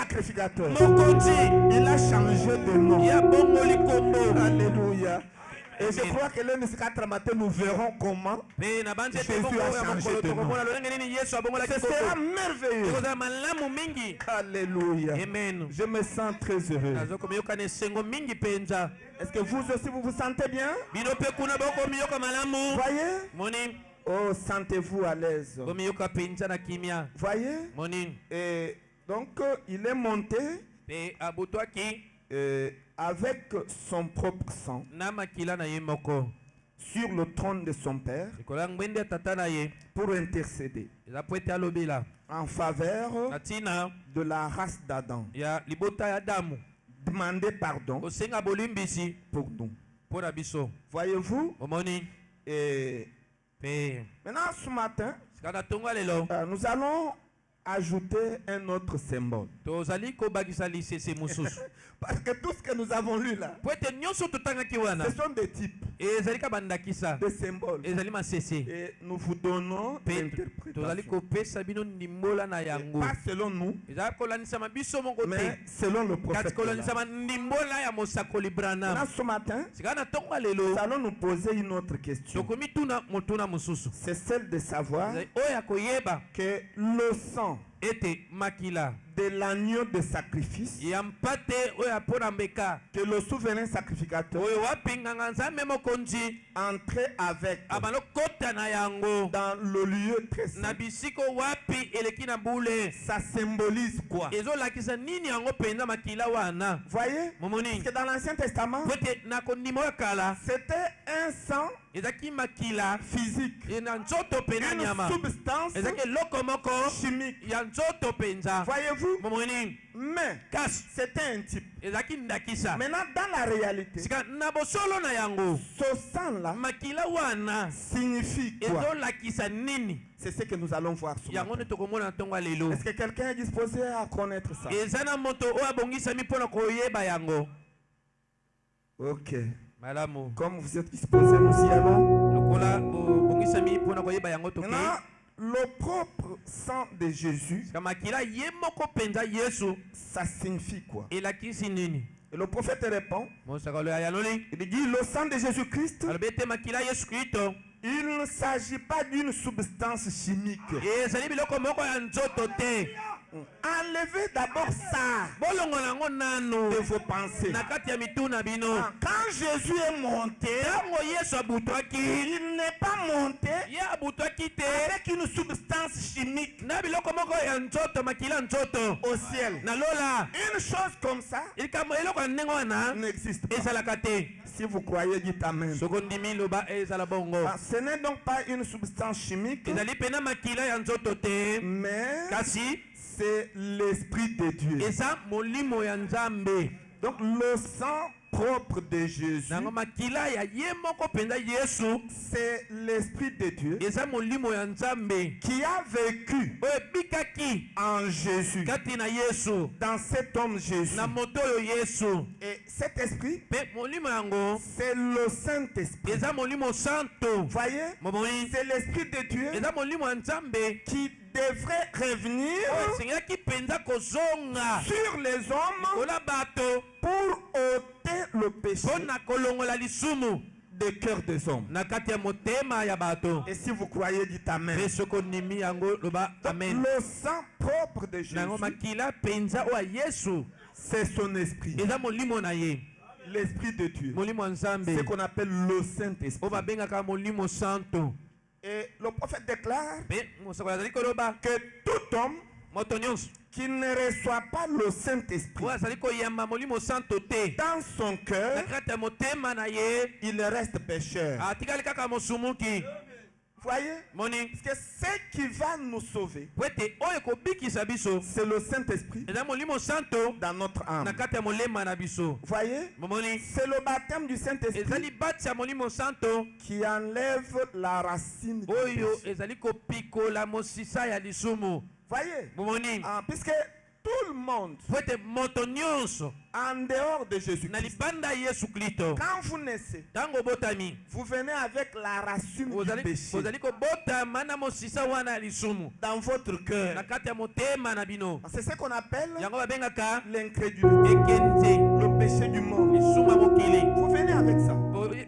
sacrificateur. Mokonzi. Il a changé de nom. Ya bongo likombo. Alléluia. Et je crois que le Niskatra matin, nous verrons comment Pe na bande Jésus te bongo a ya changé mokolo de nom. tokomona lolenge nini Yesu abongo la Ce kitoko. sera merveilleux. Ekozala malamu mingi. Alléluia. Amen. Je me sens très heureux. Nazo komiyoka na esengo mingi penza. Est-ce que vous aussi vous vous sentez bien? Bino pe kuna boko miyoka malamu. Voyez? Moni. Oh, sentez-vous à l'aise. Komiyoka penza na kimia. Voyez? Moni. Et donc, il est monté Pe abutwaki avec son propre sang na makila na ye moko. sur le trône de son père Ekola ngwende tata na ye. pour intercéder Eza pwete alobela. en faveur Na tina de la race d'Adam. ya libota ya damu. Demandez pardon Kosenga bolimbisi pour nous. pona biso. Voyez-vous? Omoni. Et Pe maintenant, ce matin, sikana tonga lelo. nous allons ajouter un autre symbole. Tozali kobakisa lisese mususu. Parce que tout ce que nous avons lu là, Pwete nyonso totangaki wana. ce sont des types, Ezali kabandakisa. des symboles. Ezali masese. Et nous vous donnons Pe tozali l'interprétation. kopesa bino ndimbola na Et yango. pas selon nous, Ezali kolanisama biso moko mais te. selon le Kati prophète. kolanisama ndimbola ya mosakoli Branham. Maintenant, ce matin, Sikana tonga lelo. nous allons nous poser une autre question. Tokomi tuna motuna mususu. C'est celle de savoir Ezali oya koyeba que le sang ete makila de l'agneau de sacrifice, ya mpate oya pona mbeka que le souverain sacrificateur oyo wapinganga nzambe mokonzi entrait avec abalo kota na yango dans le lieu très na saint. bisiko wapi eleki na bule Ça symbolise quoi? ezolakisa nini yango mpenza makila wana Voyez? momoni Parce que dans l'Ancien Testament, pwete na kondima oyo kala c'était un sang ezalaki makila physique, na nzoto mpe na une nyama substance ezalaki eloko moko chimique. ya nzoto mpenza Voyez-vous? momoni Mais kasi c'était un type. ezalaki ndakisa Maintenant, dans la réalité, sika na bosolo na yango ce sang-là makila wana signifie quoi? ezolakisa nini C'est ce que nous allons voir ce yango matin. nde tokomona ntongo ya lelo Est-ce que quelqu'un est disposé à connaître ça? eza na moto oyo abongisami mpona koyeba yango Ok. malamu Comme vous êtes disposés, nous y allons. lokola obongisami mpona koyeba yango toke Maintenant, le propre sang de Jésus, sika makila ye moko mpenza yesu ça signifie quoi? elakisi nini Et le prophète répond, mosakalo ya yanoli il dit, le sang de Jésus-Christ, alobi ete makila ya yesu kristo il ne s'agit pas d'une substance chimique. ezali biloko moko ya nzoto te Enlevez d'abord ça bolongola yango nano de vos pensées. na kati ya mituna bino Quand Jésus est monté, ntango yesu abutwaki il n'est pas monté ye abutwaki te avec une substance chimique na biloko moko ya nzoto makila nzoto au ciel. na lola Une chose comme ça likambo eloko ya ndenge wana n'existe pas. ezalaka te Si vous croyez, dites Amen. soko ndimi loba ezala bongo Ce n'est donc pas une substance chimique, ezali pena makila ya nzoto te mais kasi c'est l'Esprit de Dieu. eza molimo ya nzambe Donc le sang propre de Jésus, nango makila ya ye moko mpenza yesu c'est l'Esprit de Dieu eza molimo ya nzambe qui a vécu oyo ebikaki en Jésus, kati na yesu dans cet homme Jésus. na moto oyo yesu Et cet esprit, mpe molimo yango c'est le Saint-Esprit. eza molimo santo Voyez, momoi c'est l'Esprit de Dieu eza molimo ya nzambe qui devrait revenir oyo esengaki mpenza kozonga sur les hommes kola bato pour ôter le péché mpo na kolongola lisumu des cœurs des hommes. na kati ya motema ya bato Et si vous croyez, dites Amen. mpe soko ndimi yango loba amen Le sang propre de Jésus, nango makila mpenza oyo ya yesu c'est son esprit. eza molimo na ye L'esprit de Dieu. molimo ya nzambe Ce qu'on appelle le Saint-Esprit. oyo babengaka molimo santo Et le prophète déclare mpe mosakoli azali koloba que tout homme moto nyonso qui ne reçoit pas le Saint-Esprit oyo azali koyamba molimo santo te dans son na cœur, kati ya motema na ye il reste pécheur. atikali kaka mosumuki Voyez? moni Parce que ce qui va nous sauver, po ete oyo ekobikisa biso c'est le Saint-Esprit eza molimo santo dans notre na âme. kati ya molema na biso Voyez? momoni C'est le baptême du eza Saint-Esprit libati ya molimo santo qui enlève la racine du oyo péché. ezali kopikola mosisa ya lisumu Voyez? momoni Puisque tout le monde, po ete moto nyonso en dehors de na Jésus-Christ, libanda ya Yesu Kristo quand vous naissez, ntango obotami vous venez avec la racine du péché bozali kobotama na mosisa wana ya lisumu dans votre na cœur. kati ya motema na bino C'est ce qu'on appelle yango babengaka l'incrédulité, ekenze le péché du monde. lisumu ya mokili Vous venez avec ça.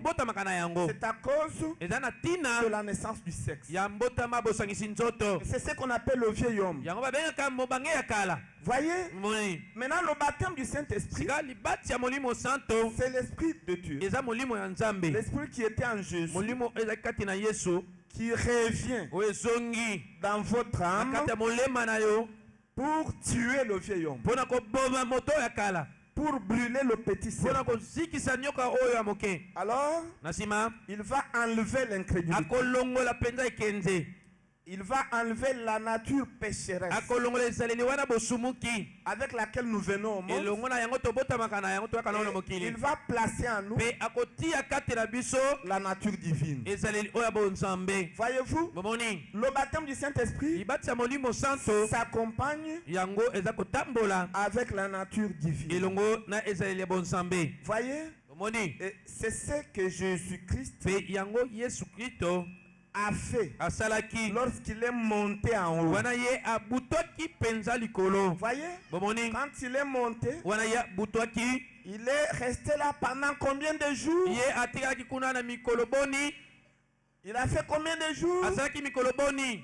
botamaka na yango C'est à cause eza na ntina de la naissance du sexe. ya mbotama bosangisi nzoto C'est ce qu'on appelle le vieil homme. yango babengaka mobange ya kala Voyez, moni maintenant le baptême du Saint-Esprit, sika libati ya molimo santo c'est l'Esprit de Dieu. eza molimo ya nzambe L'Esprit qui était en Jésus, molimo ezali kati na yesu qui revient oyo ezongi dans votre na âme kati ya molema na yo pour tuer le vieil homme, mpona koboma moto ya kala pour brûler le petit mpona serpent. kozikisa nyoka oyo ya moke Alors, na nsima il va enlever l'incrédulité. akolongola mpenza ekenze Il va enlever la nature pécheresse akolongola ezaleli wana bosumuki avec laquelle nous venons au monde. elongo na yango tobotamaka na yango toyaka na oyo na Et mokili il va placer en nous mpe akotia kati na biso la nature divine. ezaleli oyo ya bonzambe Voyez-vous, bomoni le baptême du Saint-Esprit libati ya molimo santo s'accompagne yango eza kotambola avec la nature divine. elongo na ezaleli ya bonzambe Voyez, bomoni et c'est ce que Jésus-Christ mpe yango yesu kristo a fait asalaki lorsqu'il est monté en haut. wana ye abutwaki mpenza likolo Voyez, bomoni quand il est monté, wana ye abutwaki il est resté là pendant combien de jours? ye atikalaki kuna na mikolo boni Il a fait combien de jours? asalaki mikolo boni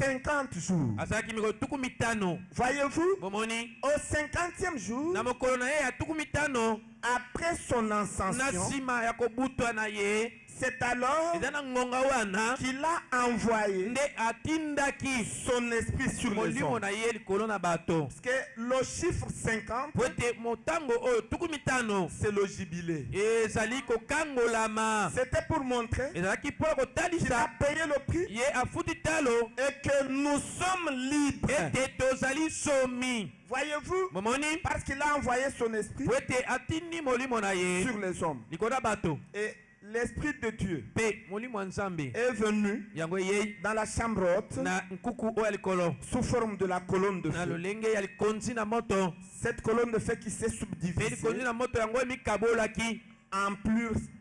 50 jours. asalaki mikolo tuku mitano Voyez-vous, bomoni au 50e jour, na mokolo na ye ya tuku mitano après son na ascension, nsima ya kobutwa na ye c'est alors eza na ngonga wana qu'il a envoyé nde atindaki son esprit sur les molimo hommes. na ye likolo na bato Parce que le chiffre 50, po ete motango oyo tuku mitano c'est le jubilé. ezali kokangolama C'était pour montrer ezalaki mpo na qu'il a kotalisa payé le prix ye afuti talo et que nous sommes libres. ete tozali somi Voyez-vous, momoni parce qu'il a envoyé son esprit po ete atindi molimo na ye sur les hommes. likolo na bato Et l'esprit de Dieu mpe molimo ya nzambe est venu yango eyei dans la chambre haute na nkuku oyo ya likolo sous forme de la colonne de na feu. lolenge ya likonzi na moto Cette colonne de feu qui s'est mpe subdivisée likonzi na moto yango emikabolaki en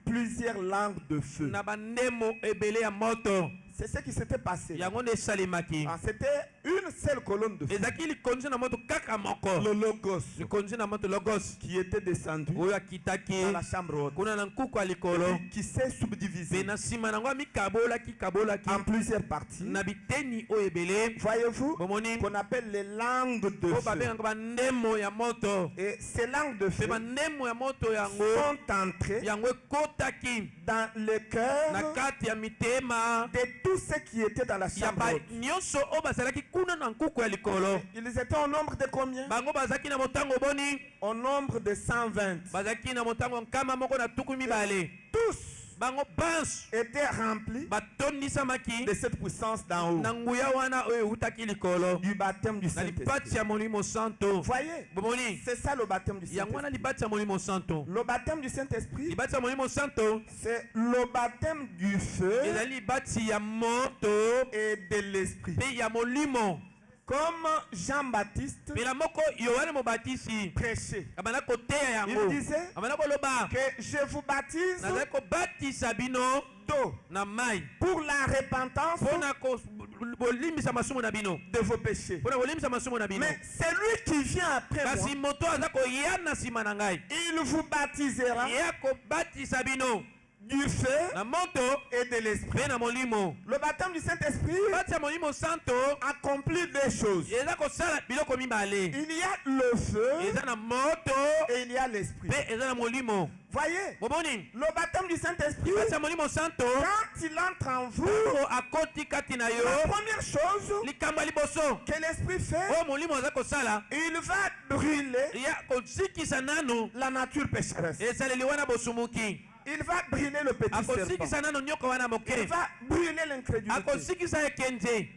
plusieurs langues de feu. na bandemo ebele ya moto C'est ce qui s'était passé. yango nde esalemaki Ah, c'était une seule colonne de feu. ezalaki likonzi na moto kaka moko Le logos likonzi na moto logos qui était descendu oyo akitaki dans la chambre haute. kuna na nkuku ya likolo Qui s'est mpe subdivisé na nsima nango amikabolaki en plusieurs parties. na biteni oyo ebele Voyez-vous, bomoni qu'on appelle les langues de oyo feu. babengaka bandemo ya moto Et ces langues de mpe feu bandemo ya moto yango sont entrées yango ekotaki dans le na cœur kati ya mitema de tous ceux qui étaient dans la ya chambre haute. nyonso oyo bazalaki kuna na nkuku ya likolo Ils étaient au nombre de combien? bango bazalaki na motango boni Au nombre de 120. bazalaki na motango nkama moko na tuku mibale Tous bango banso étaient remplis batondisamaki de cette puissance d'en haut, na nguya wana oyo eutaki likolo du baptême du na Saint-Esprit. libati ya molimo santo Voyez, bomoni c'est ça le baptême du yango wana Saint-Esprit. libati ya molimo santo Le baptême du Saint-Esprit, libati ya molimo santo c'est le baptême du feu ezali libati ya moto et de l'esprit. mpe ya molimo Comme Jean-Baptiste mbela moko yohane mobatisi prêchait, abanda koteya yango il disait abanda koloba que je vous baptise nazali kobatisa bino d'eau na mai pour la repentance mpona kolimbisa masumu na bino de vos péchés. mpona kolimbisa masumu na bino Mais celui qui vient après moi, kasi moto aza koya na nsima na ngai il vous baptisera ye akobatisa bino du feu na moto et de l'esprit. mpe na molimo Le baptême du Saint-Esprit bati ya molimo santo accomplit deux choses. eza kosala biloko mibale Il y a le feu eza na moto et il y a l'esprit. mpe eza na molimo Voyez, bomoni le baptême du Saint-Esprit, bati ya molimo santo quand il entre en vous, oyo akoti kati na yo la première chose likambo ya liboso que l'esprit fait, oyo molimo aza kosala il va brûler ya kozikisa nanu la nature pécheresse. esaleli wana bosumuki Il va brûler le petit serpent. akosikisa nano nyoka wana Il moke, va brûler l'incrédulité. akosikisa ekenze. Et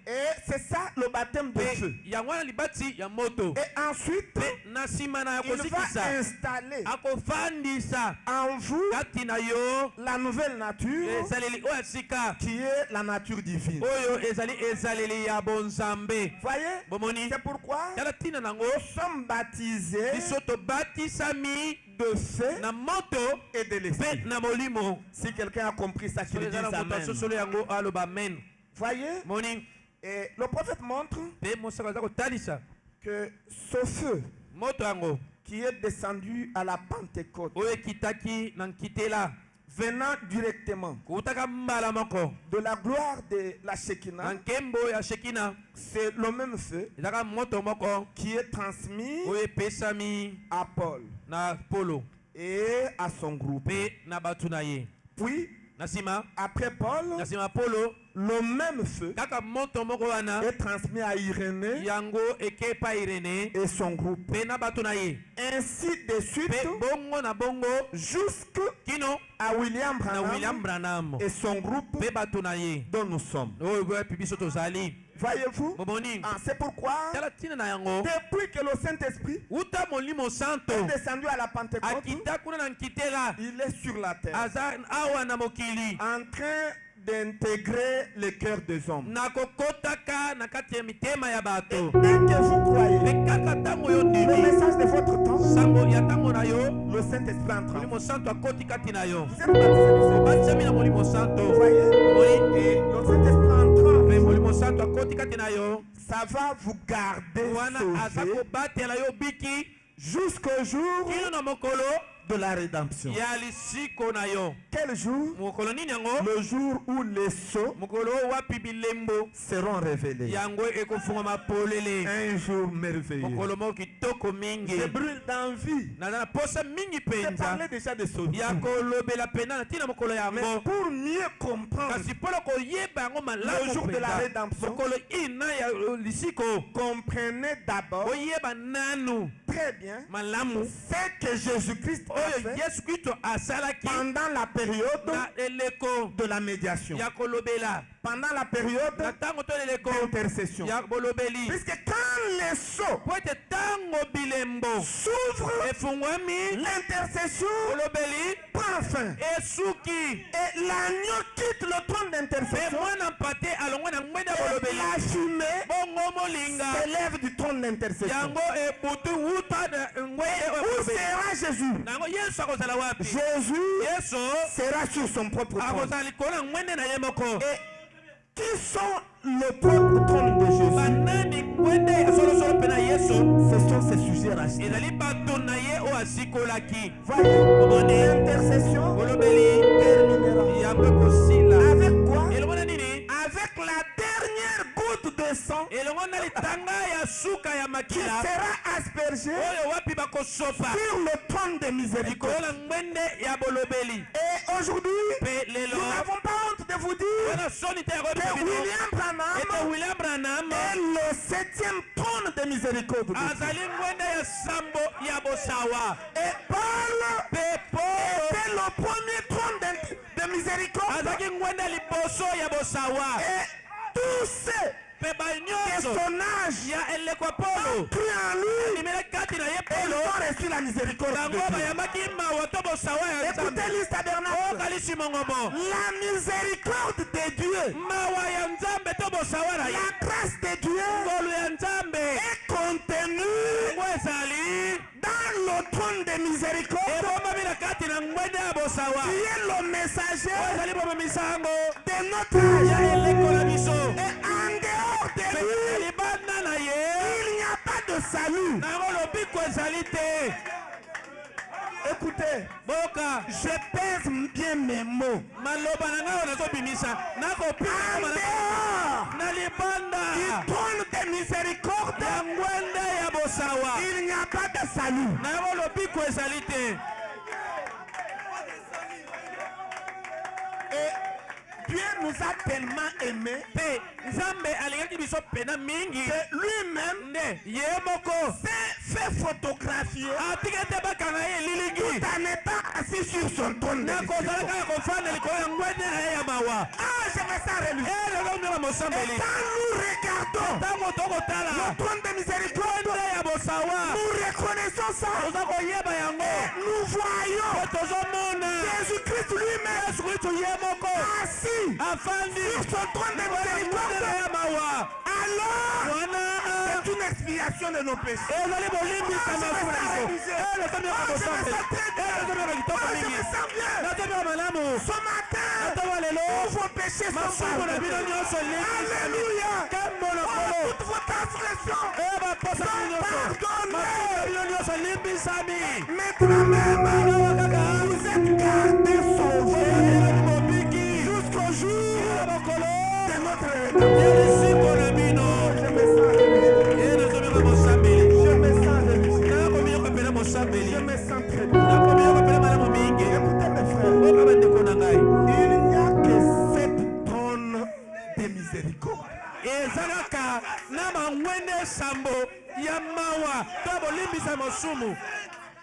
c'est ça le baptême de feu. Yango wana libati ya moto. Et ensuite, Na nsima na il va akosikisa, installer akofandisa en vous kati na yo la nouvelle nature ezaleli oyo ya sika, qui est la nature divine. oyo ezali ezaleli ya bonzambe. Voyez, Bomoni, c'est pourquoi tala tina nango nous sommes baptisés biso tobatisami de feu na moto et de mpe l'esprit. na molimo. Si quelqu'un a compris ça, qu'il Soki dise eza na moto amen. asosolo yango aloba amen. Voyez, Moni, et le prophète montre mpe mosaka aza kotalisa que ce feu moto yango qui est descendu à la Pentecôte, oyo ekitaki na nkitela venant directement koutaka mbala moko de la gloire de la na Shekinah, nkembo ya shekina, c'est le même feu ezaka moto moko qui est transmis oyo epesami à Paul na Polo et à son groupe. mpe na bato na ye. Puis, Na nsima après Paul, na nsima Polo, le même feu kaka moto moko wana est transmis à Irénée yango eke epa Irene et son groupe. mpe na bato na ye, Ainsi de suite mpe bongo na bongo jusqu'à kino William na William Branham Branham et son groupe mpe bato na ye dont nous sommes. oyo boyapi biso tozali. Voyez-vous? Bomoni, Ah, c'est pourquoi, tala ntina na yango depuis que le Saint-Esprit uta molimo santo est descendu à la Pentecôte, akita kuna na nkitela il est sur la terre aza awa na mokili en train d'intégrer le cœur des hommes. na kokotaka na kati ya mitema ya Et bato. dès que vous croyez Mpe kaka ntango yo le ndimi message de votre temps, sango ya ntango na yo le Saint-Esprit entre en vous. molimo santo akoti kati na yo, Vous êtes baptisé du Saint-Esprit. obatisami na molimo Vous santo. voyez? Moni, Et le Saint-Esprit entrant, mpe molimo santo akoti kati na yo ça va vous garder wana aza sauvé kobatela yo biki jusqu'au jour kino na mokolo de la rédemption. ya lisiko na yo. Quel jour? Mokolo nini yango? Le jour où les sceaux Mokolo wapi bilembo seront révélés. yango ekofungama polele. Un jour merveilleux. Mokolo moko kitoko mingi, Je brûle d'envie. naza na posa mingi Je penza parlais déjà de sauver. ya kolobela pena na ntina mokolo Mais yango, pour mieux comprendre kasi mpona koyeba yango le malamu jour de la mpenza, rédemption, mokolo ina ya lisiko comprenez d'abord oyeba nanu très bien malamu ce que Jésus-Christ a oyo fait Yesu Kristo asalaki pendant la période na eleko de la médiation, ya kolobela, pendant la période na ntango to eleko d'intercession. ya bolobeli. Puisque quand les sceaux Po ete ntango bilembo s'ouvrent, efungwami, l'intercession bolobeli prend fin. esuki, Et l'agneau quitte le trône mpe d'intercession. mwana mpate alongwe na ngwende ya Et bolobeli, la fumée bongo molinga s'élève du trône d'intercession. yango ebutu wuta na ngwende oyo ya Où bolobeli. sera Jésus? Nango Yesu akozala wapi? Jésus Yesu sera sur son propre trône. akozala likolo na ngwende na ye moko. Et qui sont le propre trône de Jésus? Banani ngwende ya solosolo mpe na Yesu Ce sont ses sujets rachetés. ezali bato na ye oyo asikolaki. Voyez, Omoni l'intercession bolobeli terminera. yango ekosila. Avec quoi? Elongo na nini? Avec la dernière goutte de sang Elongo na litanga ya suka ya qui makila sera aspergée oyo wapi bakosopa sur le trône de miséricorde. likolo na ngwende ya bolobeli. Et aujourd'hui, Mpe lelo nous n'avons pas honte de vous dire wana soni te ya que koyebisa bino William ete Branham William Branham est le 7e trône de miséricorde de Dieu. azali ngwende ya sambo ya bosawa. Et Paul Mpe Paulo était le premier trône de miséricorde. azalaki ngwende ya liboso ya bosawa. Et tous ceux Mpe de banyonso son âge ya eleko ya Paulo cru en lui, alimeli kati na ye ils Paulo, ont reçu la miséricorde de bango Dieu. bayambaki mawa to bosawa ya Écoutez Nzambe. l'Église tabernacle. Okalisi mongomo La miséricorde de Dieu, mawa ya Nzambe to bosawa na ye, la grâce de Dieu ngolu ya Nzambe est contenue ngo ezali dans le trône de miséricorde ebomami na kati na ngwende ya bosawa qui est le oyo messager ezali bomamisa yango de notre ya âge. eleko na biso. Et en dehors de Mpe lui, libanda na ye il n'y a pas de salut. nango lobiko ezali te. Écoutez, Boka je pèse bien mes mots. maloba na ngai oyo nazobimisa nakopima En na dehors na du libanda trône de miséricorde, ya ngwende ya bosawa il n'y a pas de salut. nango lobiko ezali te. Et Dieu nous a tellement aimés Mpe Nzambe alingaki biso pena mingi que lui-même nde ye moko s'est fait photographier atika ete bakanga ye lilingi tout en étant assis sur son trône de nakozala miséricorde. kaka kofanda likolo ya ngwende na ye ya mawa Ah, je me sens religieux. lelo mioka Et mosambeli quand nous regardons ntango tokotala le trône de miséricorde, ngwende ya bosawa nous reconnaissons ça. toza koyeba yango Nous voyons po tozomona Jésus-Christ lui-même yesu kristu ye moko assis afandi sur son trône de ngwende na miséricorde. ye mawa Alors, wana c'est une expiation de nos péchés. ezali bolimbisama Ah, je me sens biso religieux. nazomioka Ah, je me mosambeli sens très bien. nazomioka kitoko Ah, je mingi me sens bien. nazomioka malamu Ce matin, ntango lelo tous vos péchés sont masumu na bino pardonnés. nyonso limbisami Alléluia. kambo Oh, lokolo toutes vos transgressions baposa bino nyonso masumu na bino nyonso limbisami maintenant même, awa kaka vous êtes gardés sauvés mobiki jusqu'au jour mokolo de notre rédemption. ya lisiko na bino Je me sens religieux. nazomioka mosambeli Je me sens religieux. nakomioka mpena mosambeli Je me sens très bien. nakomioka mpena malamu mingi Écoutez mes frères, oka bandeko na ngai il n'y a que 7 trônes de miséricorde. eza kaka na mangwende sambo ya mawa to bolimbisa mosumu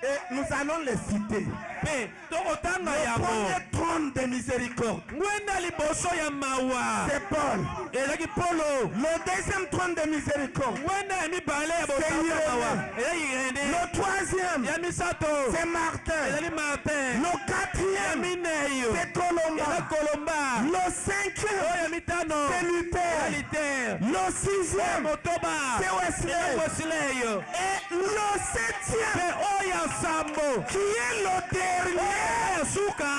Et nous allons les citer. mpe tokotanga Le yango premier trône de miséricorde, ngwenda liboso ya mawa c'est Paul. ezalaki polo Le deuxième trône de miséricorde, ngwenda ya mibale ya bosango ya mawa ezalaki irene le troisième, ya misato c'est Martin. ezali martin Le ya quatrième, mineyo c'est eza Colomba. kolomba Le cinquième, oyo ya mitano c'est eza Luther. liter Le sixième, motoba c'est eza Wesley. wesileyo Et le mpe septième, oyo ya sambo qui est le dernier, ya suka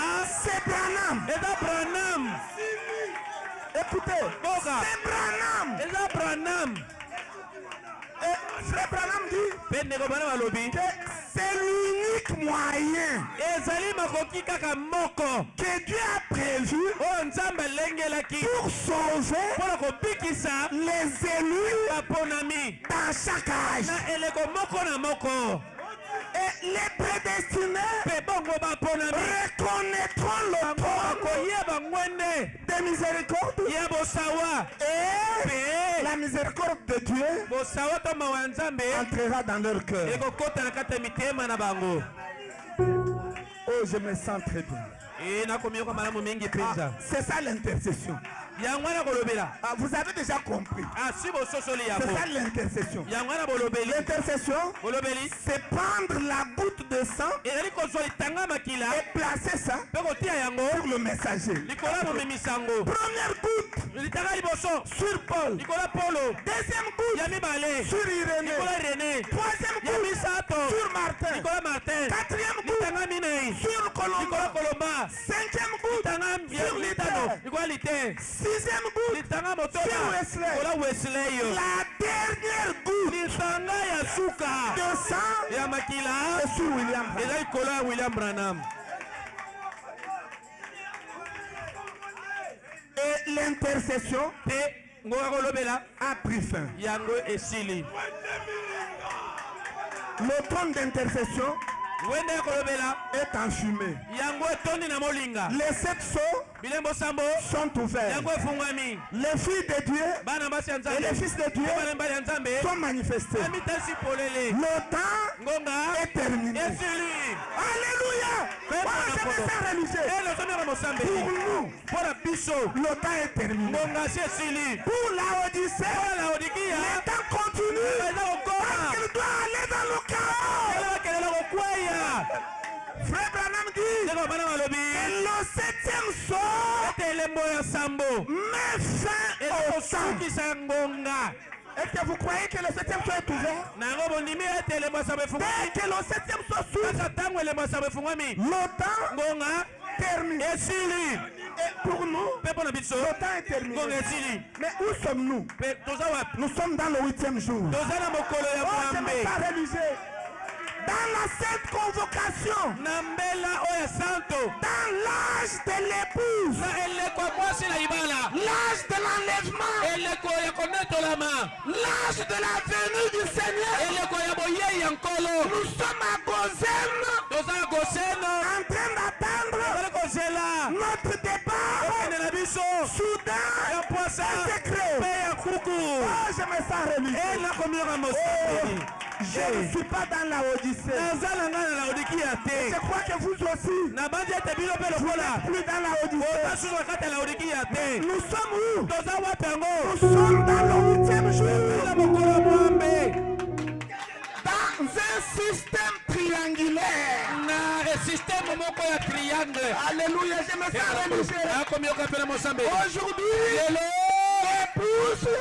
c'est Branham. eza branam Écoutez, boka c'est Branham. eza branam Et Frère Branham dit mpe ndeko bana balobi que c'est l'unique moyen ezali makoki kaka moko que Dieu a prévu oyo nzambe alengelaki pour sauver mpona kobikisa les élus baponami dans chaque âge. na eleko moko na moko Et les prédestinés mpe bongo baponami reconnaîtront le bango trône bakoyeba ngwende de miséricorde ya bosawa et mpe la miséricorde de Dieu bosawa to mawa ya nzambe entrera dans leur cœur. ekokota na kati ya mitema na bango Oh, je me sens très bien. nakomiyoka malamu mingi mpenza C'est ça l'intercession. yango wana kolobela Vous avez déjà compris. si bososoli C'est yango ça l'intercession. yango wana bolobeli L'intercession, bolobeli c'est prendre la goutte de sang ezali kozwa litanga makila et placer ça mpe kotia yango sur le messager. likolo ya momemisango Première goutte litanga liboso sur Paul. likolo ya polo Deuxième goutte ya mibale sur Irénée. likolo ya rene Troisième ya goutte misato sur Martin. likolo ya martin Quatrième goutte litanga minei sur likolo ya Colomba. kolomba Cinquième goutte litanga ya sur litano Luther. likolo ya liter Sixième goutte litanga motoba sur Wesley. likolo ya wesleyo La dernière goutte litanga ya suka de sang ya makila est sur William. eza likolo ya william branham Et l'intercession mpe ngoka kolobela a pris fin. yango esili Le trône d'intercession wende ya kolobela est enfumé. yango etondi na molinga Les 7 sceaux bilembo sambo sont ouverts. yango efungwami Les filles de Dieu bana basi ya et nzambe les fils de Dieu mpe bana mibali ya nzambe sont manifestés. amitasi polele Le temps ngonga est terminé. esili Alléluia. Voilà, je me sens religieux. elozomeka mosambeli Pour nous, mpo na biso le temps est terminé. ngonga si esili Pour la Odyssée, mpo na laodikia le temps continue. eza kokoma Parce qu'il doit aller dans le chaos. ele bakelela kokweya Frère Branham dit ndeko bana balobi que le 7e sceau ete elembo ya sambo met fin eza au temps. kosukisa ngonga Est-ce que vous croyez que le 7e sceau est ouvert? na yango bondimi ete elembo ya sambo efungwami Dès que le 7e sceau s'ouvre, kaka ntango elembo ya sambo efungwami le temps ngonga termine. esili Et pour nous, mpe mpo na biso le temps est terminé. ngonga esili Mais où sommes-nous? mpe toza wapi Nous sommes dans le 8e jour. toza na mokolo ya Oh, je mwambe me sens religieux. Dans la sainte convocation, na mbela oyo ya santo dans l'âge de l'épouse, na eleko ya mwasi na libala l'âge de l'enlèvement, eleko ya konetolama l'âge de la venue du Seigneur, eleko ya boyei ya nkolo nous sommes à Gozen toza na goseno en train d'attendre tozali kozela notre départ okende na biso soudain ya pwasa et secret. mpe ya kuku Oh, je je me sens religieux. Je ne suis pas dans la Odyssée. Je crois que vous aussi, vous n'êtes plus dans la Odyssée. Nous sommes où? Nous sommes dans le 8e jour. Dans un système triangulaire. Alléluia, je me sens religieux. Aujourd'hui, l'épouse est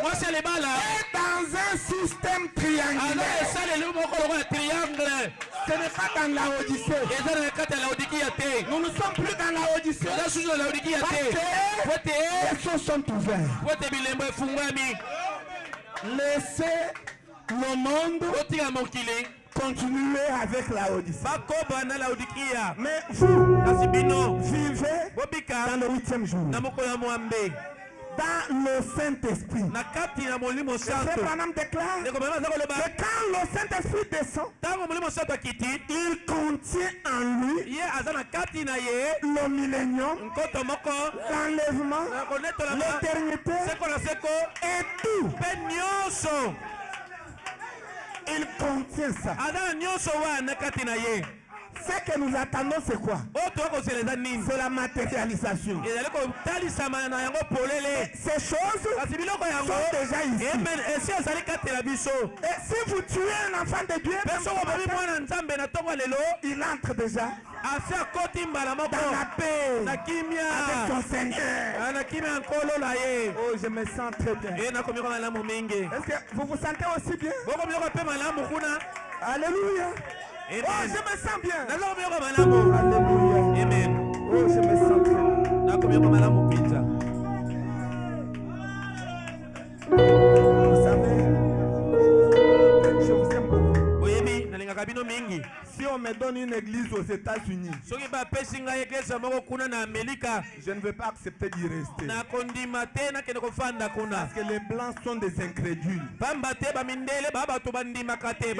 dans un système triangulaire. Ce n'est pas dans la Odyssée. Nous ne sommes plus dans la Odyssée. Parce que les choses sont ouvertes. Laissez le monde continuer avec la Odyssée. Mais vous vivez dans le 8e jour. Dans le Saint-Esprit. Le frère Branham déclare que quand le Saint-Esprit descend, il contient en lui le millénium, l'enlèvement, l'éternité et tout. Il contient ça. Ce que nous attendons, c'est quoi? C'est la matérialisation. Ces choses sont déjà ici. Et si vous tuez un enfant de Dieu, il entre déjà dans la paix avec son Seigneur. Oh, je me sens très bien. Est-ce que vous vous sentez aussi bien? Alléluia. Amen. Oh, je me sens bien. Alléluia. Amen. Oh, je me sens très bien. Vous savez, je vous aime beaucoup. Si on me donne une église aux États-Unis, je ne vais pas accepter d'y rester. Parce que les blancs sont des incrédules. Ils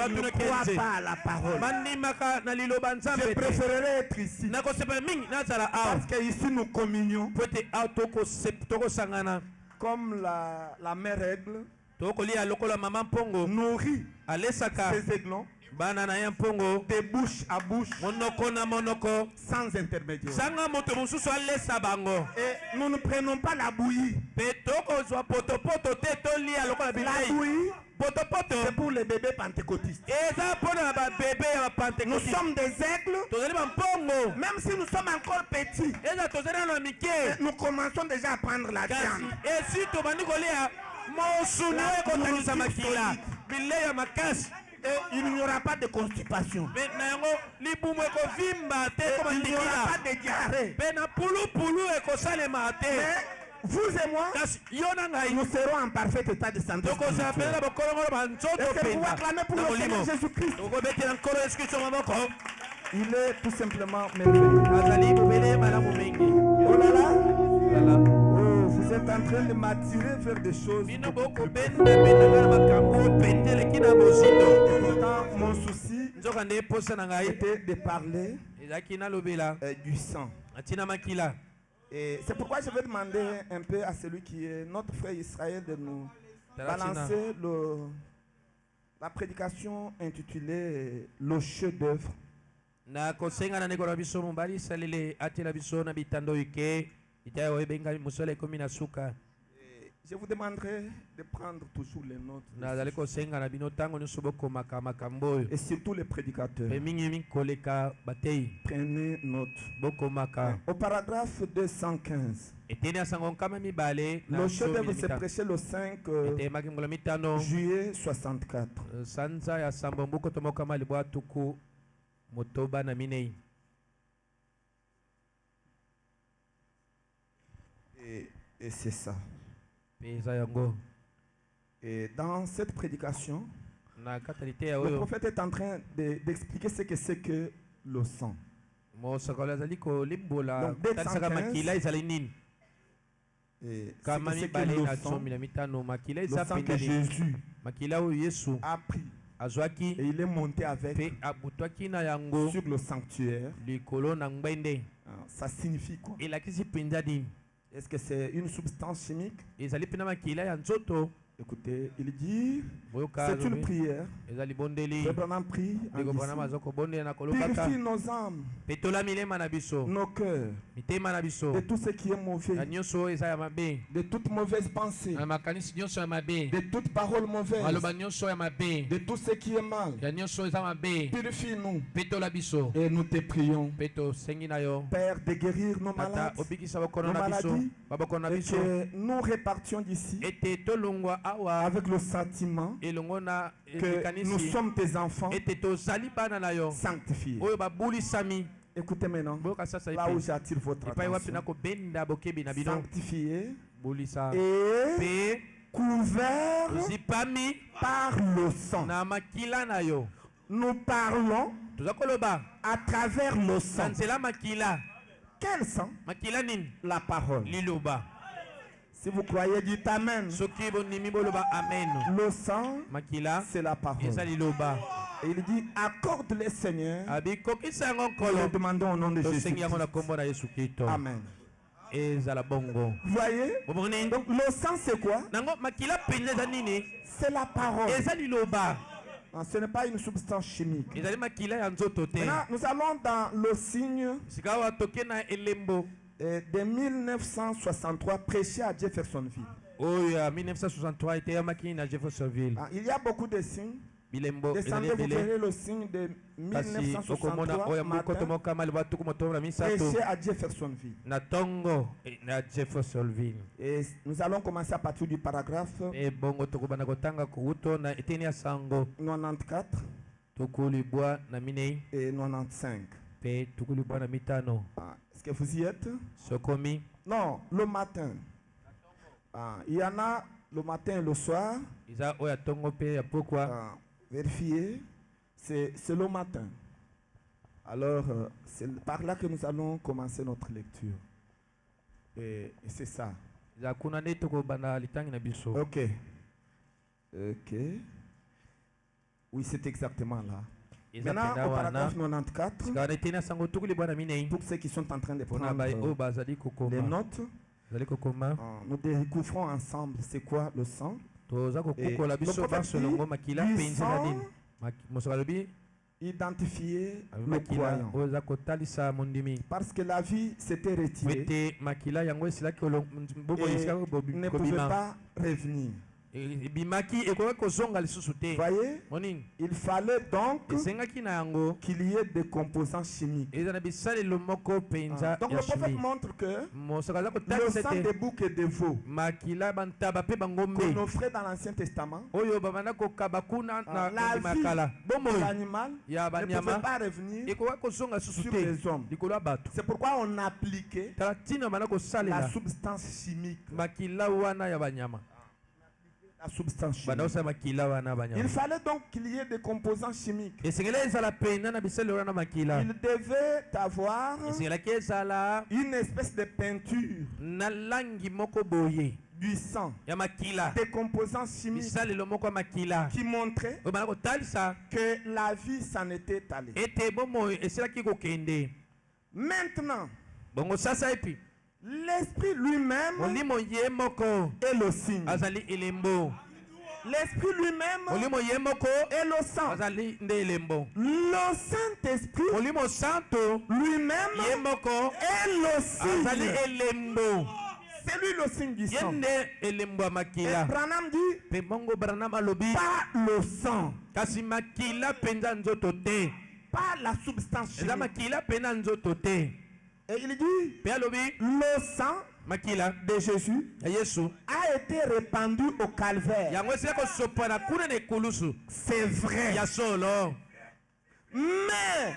ne croient pas à la parole. Je préférerais être ici. Parce qu'ici nous communions. Comme la mère aigle nourrit ses aiglons de bouche à bouche sans intermédiaire. Et nous ne prenons pas la bouillie. La bouillie, c'est pour les bébés pentecôtistes. Nous sommes des aigles. Même si nous sommes encore petits, nous commençons déjà à prendre la viande. Et il n'y aura pas de constipation. Il n'y aura pas de diarrhée. Mais vous et moi, nous serons en parfait état de santé. Est-ce que vous acclamez pour le Seigneur Jésus-Christ? Il est tout simplement merveilleux. Oh là là. Oh, vous êtes en train de m'attirer vers des choses. Et pourtant, mon souci était de parler du sang. Et c'est pourquoi je vais demander un peu à celui qui est notre frère Israël de nous balancer la prédication intitulée Le chef-d'œuvre. Je vous demanderai de prendre toujours les notes. Et surtout les prédicateurs. Prenez note. Au paragraphe 215. Le chef-d'œuvre s'est prêché le 5 juillet 64. Et c'est ça. Et dans cette prédication, le prophète est en train d'expliquer ce que c'est que le sang. Donc, dès 115, c'est que le sang que Jésus a pris et il est monté avec sur le sanctuaire. Ça signifie quoi? Est-ce que c'est une substance chimique? Écoutez, il dit, c'est une prière. Frère Branham prie en disant, purifie nos âmes, nos cœurs, de tout ce qui est mauvais, de toute mauvaise pensée, de toute parole mauvaise, de tout ce qui est mal. Purifie-nous et nous te prions, Père, de guérir nos malades, nos maladies, et que nous répartions d'ici avec le sentiment que nous sommes tes enfants sanctifiés. Écoutez maintenant, là où j'attire votre attention, sanctifiés et couverts par le sang. Nous parlons à travers le sang. Quel sang? La parole. Si vous croyez, dites Amen. Le sang, c'est la parole. Et il dit, accorde-les, Seigneur. Nous le demandons au nom de Jésus. Amen. Vous voyez? Donc le sang, c'est quoi? C'est la parole. Non, ce n'est pas une substance chimique. Maintenant, nous allons dans le signe de 1963 prêché à Jeffersonville. Il y a beaucoup de signes. Descendez, vous verrez le signe de 1963 prêché à Jeffersonville. Et nous allons commencer à partir du paragraphe 94 et 95. Est-ce que vous y êtes? Non, le matin. Il y en a le matin et le soir. Vérifiez, c'est le matin. Alors, c'est par là que nous allons commencer notre lecture. Et c'est ça. Ok. Ok. Oui, c'est exactement là. Maintenant, au paragraphe 94, pour ceux qui sont en train de prendre les notes, nous découvrons ensemble c'est quoi le sang. Et le sang identifier le croyant. Parce que la vie s'était retirée et ne pouvait pas revenir. Voyez, il fallait donc qu'il y ait des composants chimiques. Donc le prophète montre que le sang des boucs et des veaux qu'on offrait dans l'Ancien Testament, la vie de l'animal ne pouvait pas revenir sur les hommes. C'est pourquoi on appliquait la substance chimique. Substance chimique. Il fallait donc qu'il y ait des composants chimiques. Il devait avoir une espèce de peinture du sang, des composants chimiques qui montraient que la vie s'en était allée. Maintenant, l'esprit lui-même est le signe. L'esprit lui-même est le sang. Le Saint-Esprit lui-même est le signe. C'est lui le signe du sang. Et Branham dit pas le sang, pas la substance chimique. Et il dit le sang de Jésus a été répandu au calvaire. C'est vrai. Mais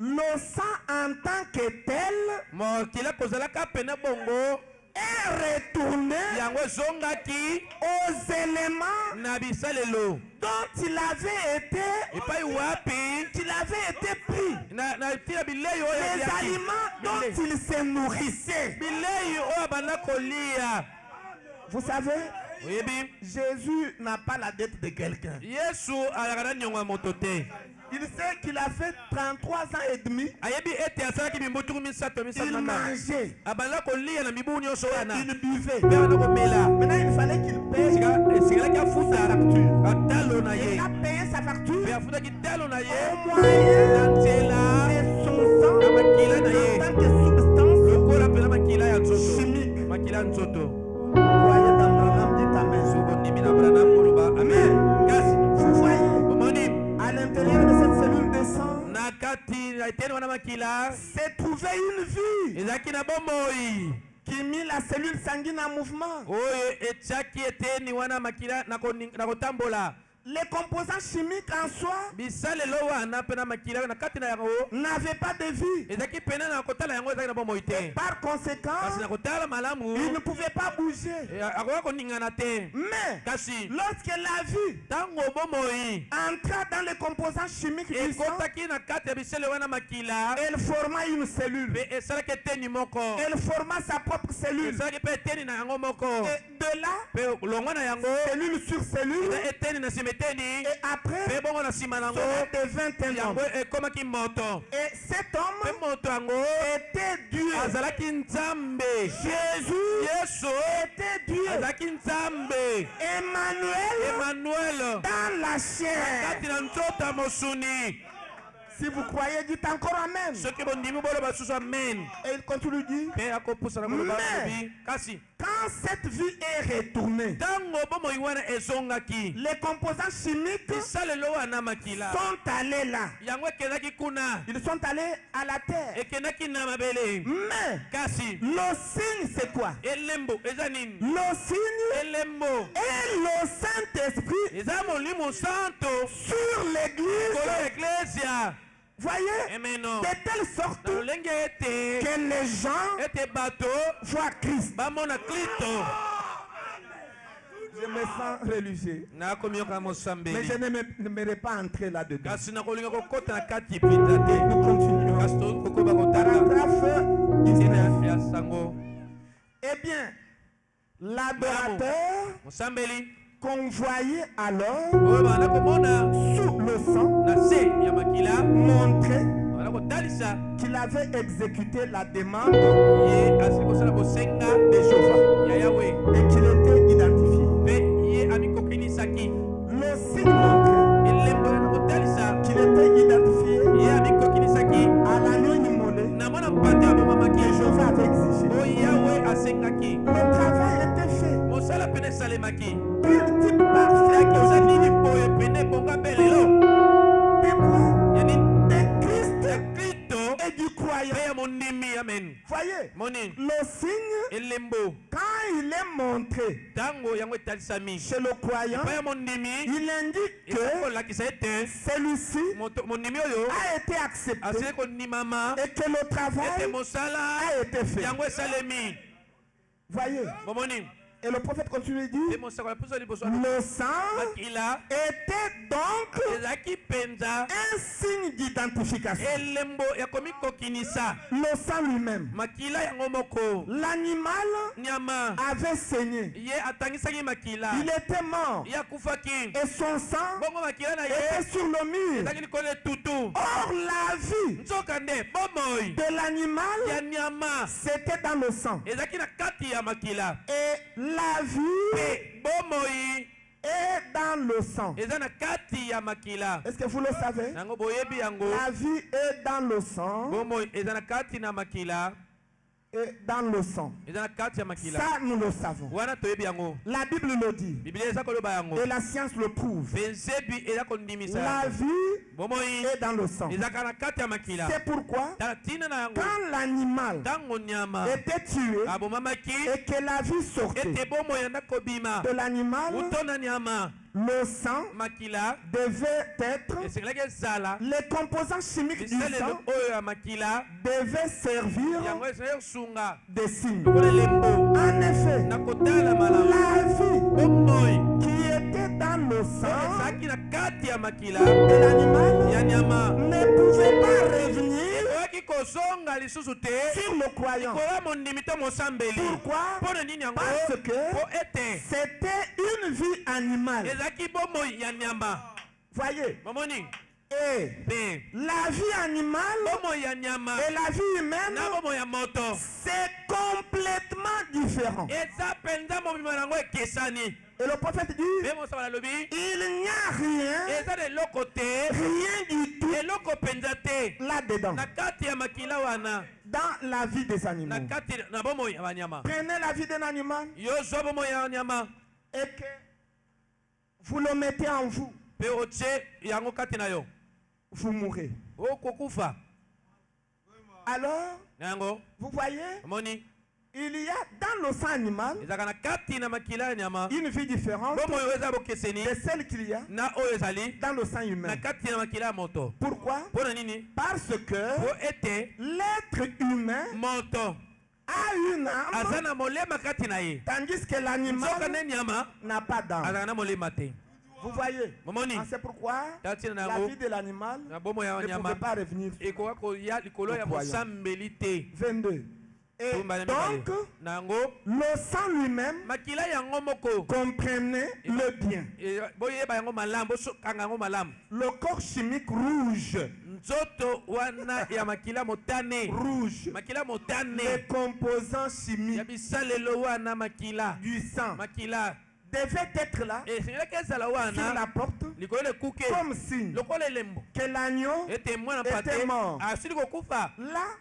le sang en tant que tel est retourné aux éléments dont il avait été pris, les aliments dont il se nourrissait. Vous savez, Jésus n'a pas la dette de quelqu'un. Il sait qu'il a fait 33 ans et demi. Il mangeait. Il buvait. Maintenant, il fallait qu'il paye payer sa facture. Il a payé sa facture au moyen de son sang en tant que substance chimique. Croyez dans Branham, dites Amen. Amen. Vous voyez, à l'intérieur de cette cellule de sang, s'est trouvée une vie qui mit la cellule sanguine en mouvement. Les composants chimiques en soi n'avaient pas de vie. Et par conséquent, ils ne pouvaient pas bouger. Mais lorsque la vie entra dans les composants chimiques du sang, elle forma une cellule. Elle forma sa propre cellule. Et de là, cellule sur cellule, et après, cela devint un homme. Et cet homme était Dieu. Jésus était Dieu. Emmanuel dans la chair. Si vous croyez, dites encore Amen. Et il continue de dire, mais quand cette vie est retournée, les composants chimiques sont allés là. Ils sont allés à la terre. Mais le signe, c'est quoi? Le signe est le Saint-Esprit sur l'Église. Voyez, de telle sorte que les gens voient Christ. Je me sens religieux. Mais je n'aimerais pas entrer là-dedans. Nous continuons. Paragraphe 19. Eh bien, l'adorateur qu'on voyait alors sous le sang montrait qu'il avait exécuté la demande de Jéhovah et qu'il était identifié. Le signe montrait qu'il était identifié à l'agneau immolé que Jéhovah avait exigé. Le travail était fait. Quel type parfait que vous avez dit pour de Christ et du croyant. Voyez, le signe, quand il est montré chez le croyant, il indique que celui-ci a été accepté et que le travail a été fait. Voyez. Et le prophète continue de dire, le sang était donc un signe d'identification. Le sang lui-même. L'animal avait saigné. Il était mort. Et son sang était sur le mur. Or la vie de l'animal, c'était dans le sang. Et la vie est dans le sang. Est-ce que vous le savez? La vie est dans le sang. Et dans le sang. Ça, nous le savons. La Bible le dit. Et la science le prouve. La vie est dans le sang. C'est pourquoi, quand l'animal était tué et que la vie sortait de l'animal, le sang devait être, les composants chimiques du sang devaient servir de signes. En effet, la vie qui était dans le sang de l'animal ne pouvait pas revenir sur le croyant. Pourquoi? Parce que c'était une vie animale. Voyez. Et la vie animale et la vie humaine, c'est complètement différent. Et le prophète dit, il n'y a rien du tout là-dedans, dans la vie des animaux. Prenez la vie d'un animal et que vous le mettez en vous, vous mourrez. Alors, vous voyez, il y a dans le sang animal une vie différente de celle qu'il y a dans le sang humain. Pourquoi? Parce que l'être humain a une âme, tandis que l'animal n'a pas d'âme. Vous voyez, c'est pourquoi la vie de l'animal ne pouvait pas revenir. 22. Et donc, le sang lui-même comprenait le bien. Le corps chimique rouge. Rouge. Les composants chimiques du sang devait être là sur la porte comme signe que l'agneau était mort. Là,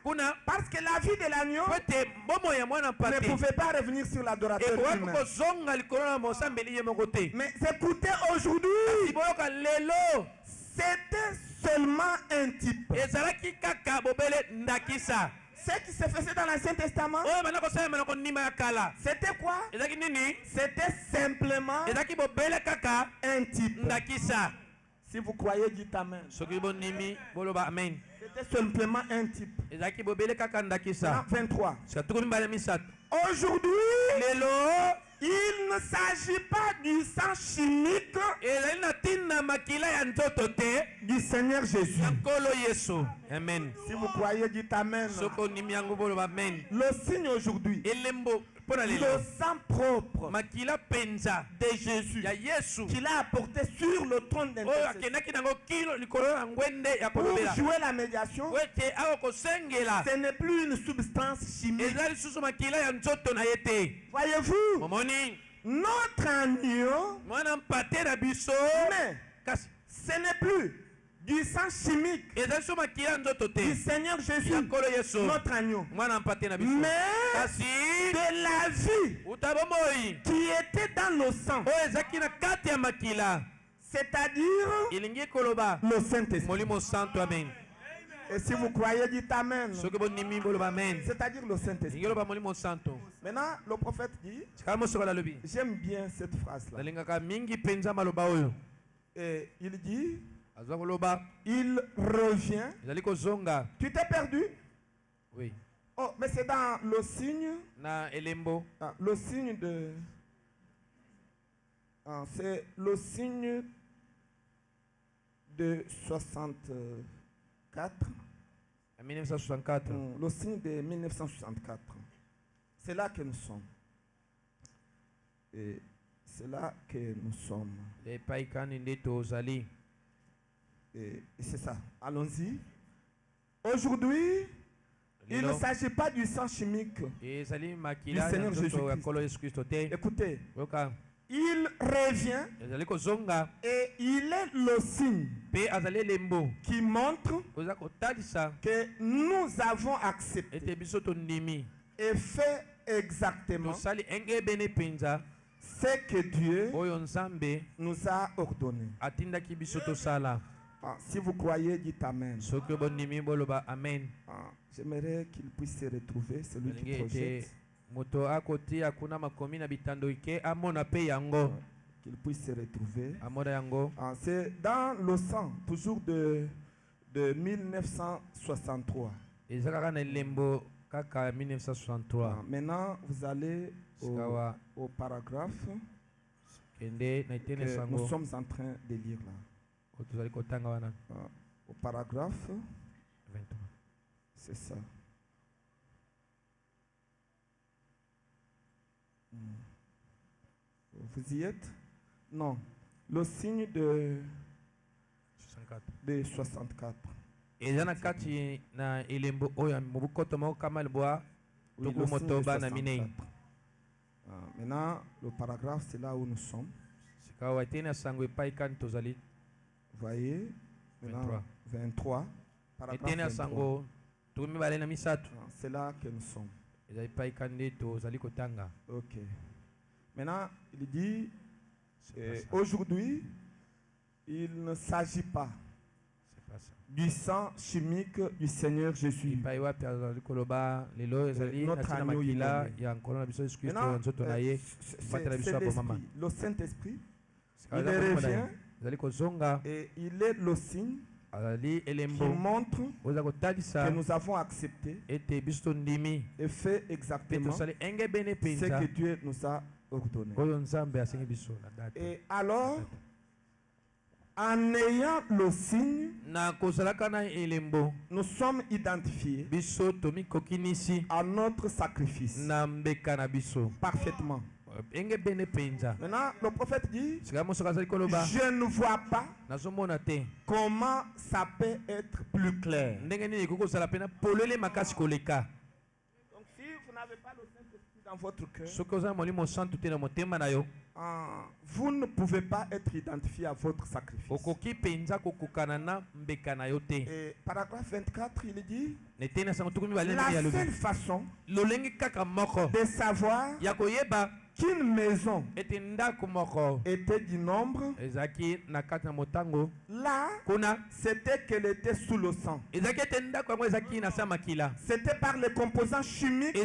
parce que la vie de l'agneau ne pouvait pas revenir sur l'adorateur humain. Mais écoutez, aujourd'hui, c'était seulement un type. Ce qui se faisait dans l'Ancien Testament, c'était quoi? C'était simplement un type. Si vous croyez, dites Amen. C'était simplement un type. 23. Aujourd'hui, il ne s'agit pas du sang chimique du Seigneur Jésus. Amen. Si vous croyez, dites Amen. Le signe aujourd'hui, le sang propre de Jésus qu'il a apporté sur le trône d'intercession pour jouer la médiation, ce n'est plus une substance chimique. Voyez-vous, notre agneau, mais ce n'est plus du sang chimique du Seigneur Jésus, notre agneau, mais de la vie qui était dans le sang, c'est-à-dire le Saint-Esprit. Et si vous croyez, dites Amen. C'est-à-dire le Saint-Esprit. Maintenant, le prophète dit, j'aime bien cette phrase-là. Et il dit, il revient. Tu t'es perdu? Oui. Oh, mais c'est dans le signe. Le signe de. C'est le signe de 64. 1964. Le signe de 1964. C'est là que nous sommes. Et c'est là que nous sommes. Et c'est ça. Allons-y. Aujourd'hui, il ne s'agit pas du sang chimique du Seigneur Jésus-Christ. Écoutez, il revient et il est le signe qui montre que nous avons accepté et fait exactement ce que Dieu nous a ordonné. Si vous croyez, dites Amen. J'aimerais qu'il puisse se retrouver, celui qui projette. Qu'il puisse se retrouver. C'est dans le sang, toujours de 1963. Maintenant, vous allez au paragraphe que nous sommes en train de lire là. Au paragraphe, c'est ça. Vous y êtes? Non. Le signe de 64. Oui, le signe de 64. Maintenant, le paragraphe, c'est là où nous sommes. Vous voyez, maintenant, 23. Paragraphe 23. C'est là que nous sommes. Ok. Maintenant, il dit, aujourd'hui, il ne s'agit pas du sang chimique du Seigneur Jésus. Notre agneau maintenant, le Saint-Esprit, il revient et il est le signe qui montre que nous avons accepté et fait exactement ce que Dieu nous a ordonné. Et alors, en ayant le signe, nous sommes identifiés à notre sacrifice parfaitement. Maintenant, le prophète dit, je ne vois pas comment ça peut être plus clair. Donc, si vous n'avez pas le Saint-Esprit dans votre cœur, vous ne pouvez pas être identifié à votre sacrifice. Et paragraphe 24, il dit, la seule façon de savoir qu'une maison était du nombre, là, c'était qu'elle était sous le sang. C'était par les composants chimiques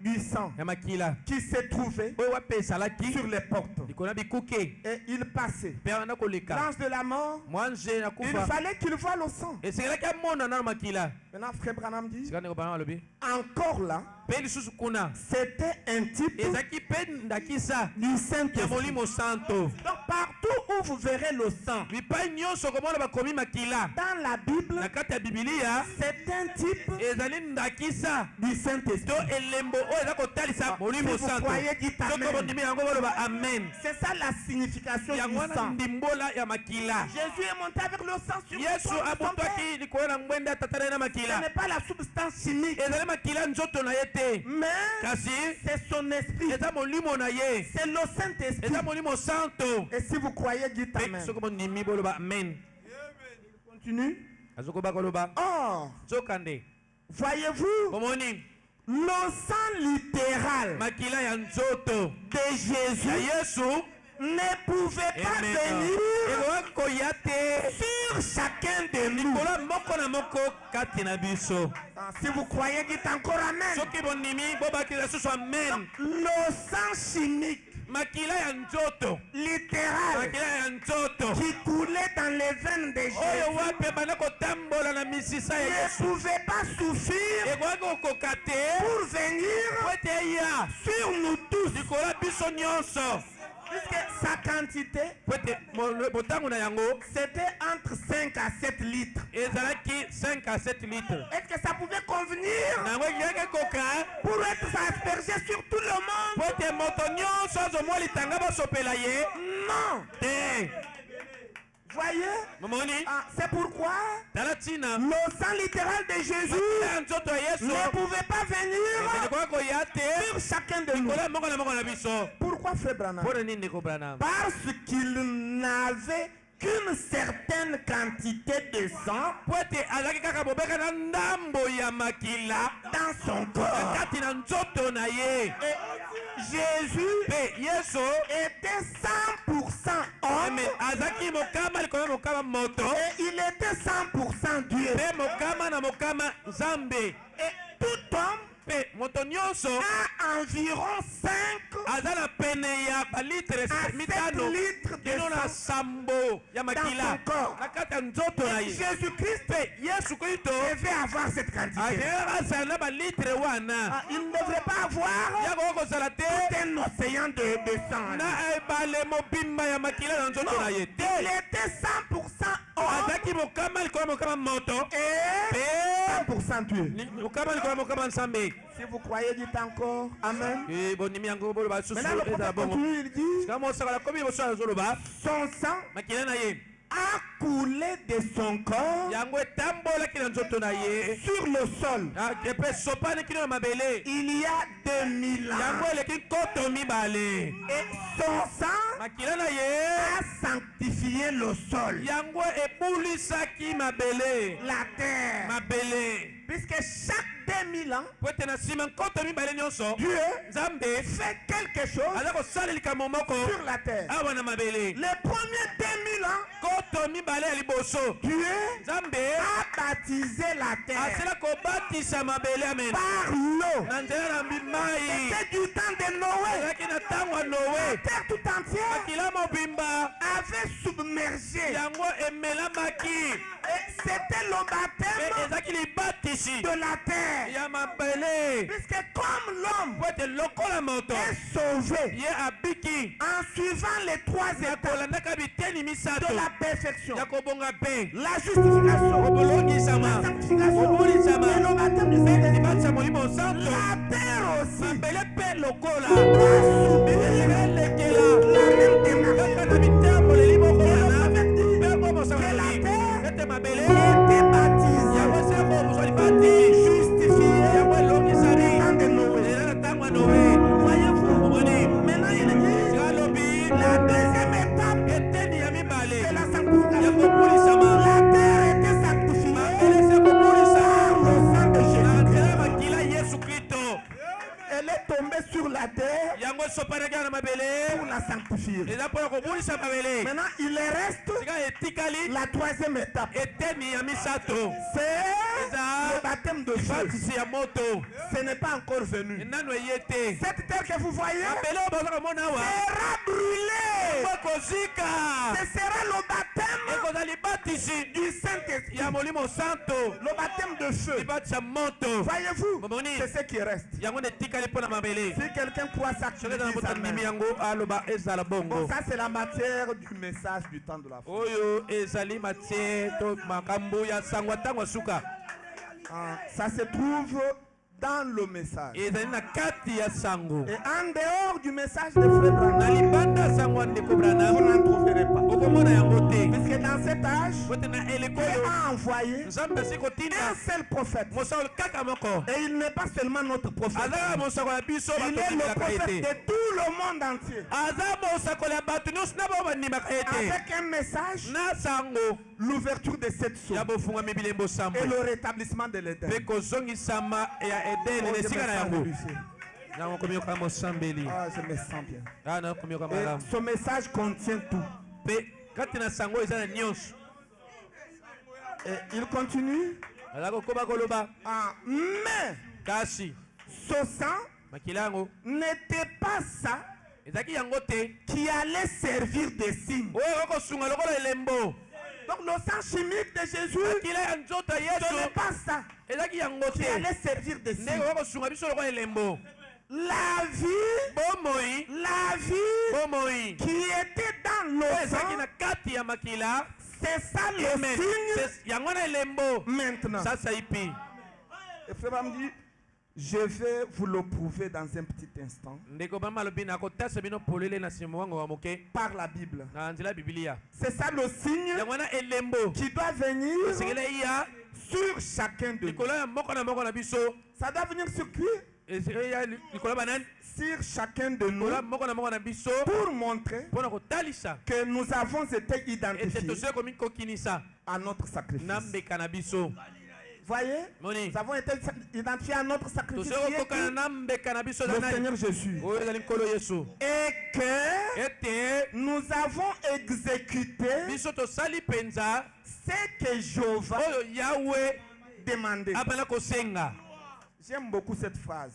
du sang qui se trouvaient sur les portes. Et il passait. L'ange de la mort, il fallait qu'il voie le sang. Maintenant, frère Branham dit, encore là, c'était un type du Saint-Esprit. Donc partout où vous verrez le sang dans la Bible, c'est un type du Saint-Esprit. Vous croyez, dites amen. C'est ça la signification du sang. Jésus est monté avec le sang sur le son Père. Ce n'est pas la substance chimique, mais c'est son esprit. C'est le Saint-Esprit. Et si vous croyez, dites amen. Continue. Or, voyez-vous, le sang littéral de Jésus ne pouvait pas venir sur chacun de nous. Si vous croyez, dites encore amen. Le sang chimique littéral qui coulait dans les veines de Jésus ne pouvait pas suffire pour venir sur nous tous. Puisque sa quantité, c'était entre 5 à 7 litres. Est-ce que ça pouvait convenir pour être aspergé sur tout le monde? Non. Voyez, c'est pourquoi le sang littéral de Jésus ne pouvait pas venir sur chacun de nous. Pourquoi, frère Branham? Parce qu'il n'avait qu'une certaine quantité de sang dans son corps. Et Jésus était 100% homme et il était 100% Dieu. Et tout homme a environ 5 à 7 litres de sang dans son corps. Et Jésus-Christ devait avoir cette quantité. Il ne devrait pas avoir tout un océan de sang. Non, il était 100% homme et 100% Dieu. Si vous croyez, dites encore amen. Maintenant le prophète continue, il dit, son sang a coulé de son corps sur le sol. Il y a 2000 ans. Et son sang a sanctifié le sol, la terre. Puisque chaque 2000 ans, Dieu fait quelque chose sur la terre. Les premiers 2000 ans, Dieu a baptisé la terre par l'eau. C'était du temps de Noé. La terre tout entière avait submergé. Et c'était le baptême de la terre. Puisque comme l'homme est sauvé en suivant les 3 étapes de la perfection, la justification, la sanctification et le baptême du Saint-Esprit, la terre aussi doit subir la même démarche. Que la terre était baptisée, justifiée en de Noé. Voyez-vous, maintenant il dit la deuxième étape de la sanctification. La terre était sanctifiée par le sang de Jésus-Christ. Elle est tombée sur la terre pour la sanctifier. Maintenant, il reste la 3e étape. C'est le baptême de feu. Ce n'est pas encore venu. Cette terre que vous voyez sera brûlée. Ce sera le baptême du Saint-Esprit. Le baptème de feu. Voyez-vous, c'est ce qui reste. Si quelqu'un croit ça, bon, ça c'est la matière du message du temps de la foi. Ça se trouve dans le message. Et en dehors du message de Frère Branham, vous n'en trouverez pas. Puisque dans cet âge, Dieu a envoyé un seul prophète. Et il n'est pas seulement notre prophète. Il est le prophète de tout le monde entier. Avec un message, l'ouverture de cette source et le rétablissement de l'Éden. Je me sens bien. Et ce message contient tout. Et il continue. Mais ce sang n'était pas ça qui allait servir de signe. Donc le sang chimique de Jésus, ce n'est pas ça qui allait servir de signe. La vie qui était dans le sang, c'est ça le signe maintenant. Et frère me dit, je vais vous le prouver dans un petit instant par la Bible. C'est ça le signe qui doit venir sur chacun de nous. Ça doit venir sur qui? Sur chacun de nous pour montrer que nous avons été identifiés à notre sacrifice. Voyez, nous avons été identifiés à notre sacrifice, le Seigneur Jésus. Et que nous avons exécuté ce que Jéhovah demandait. J'aime beaucoup cette phrase.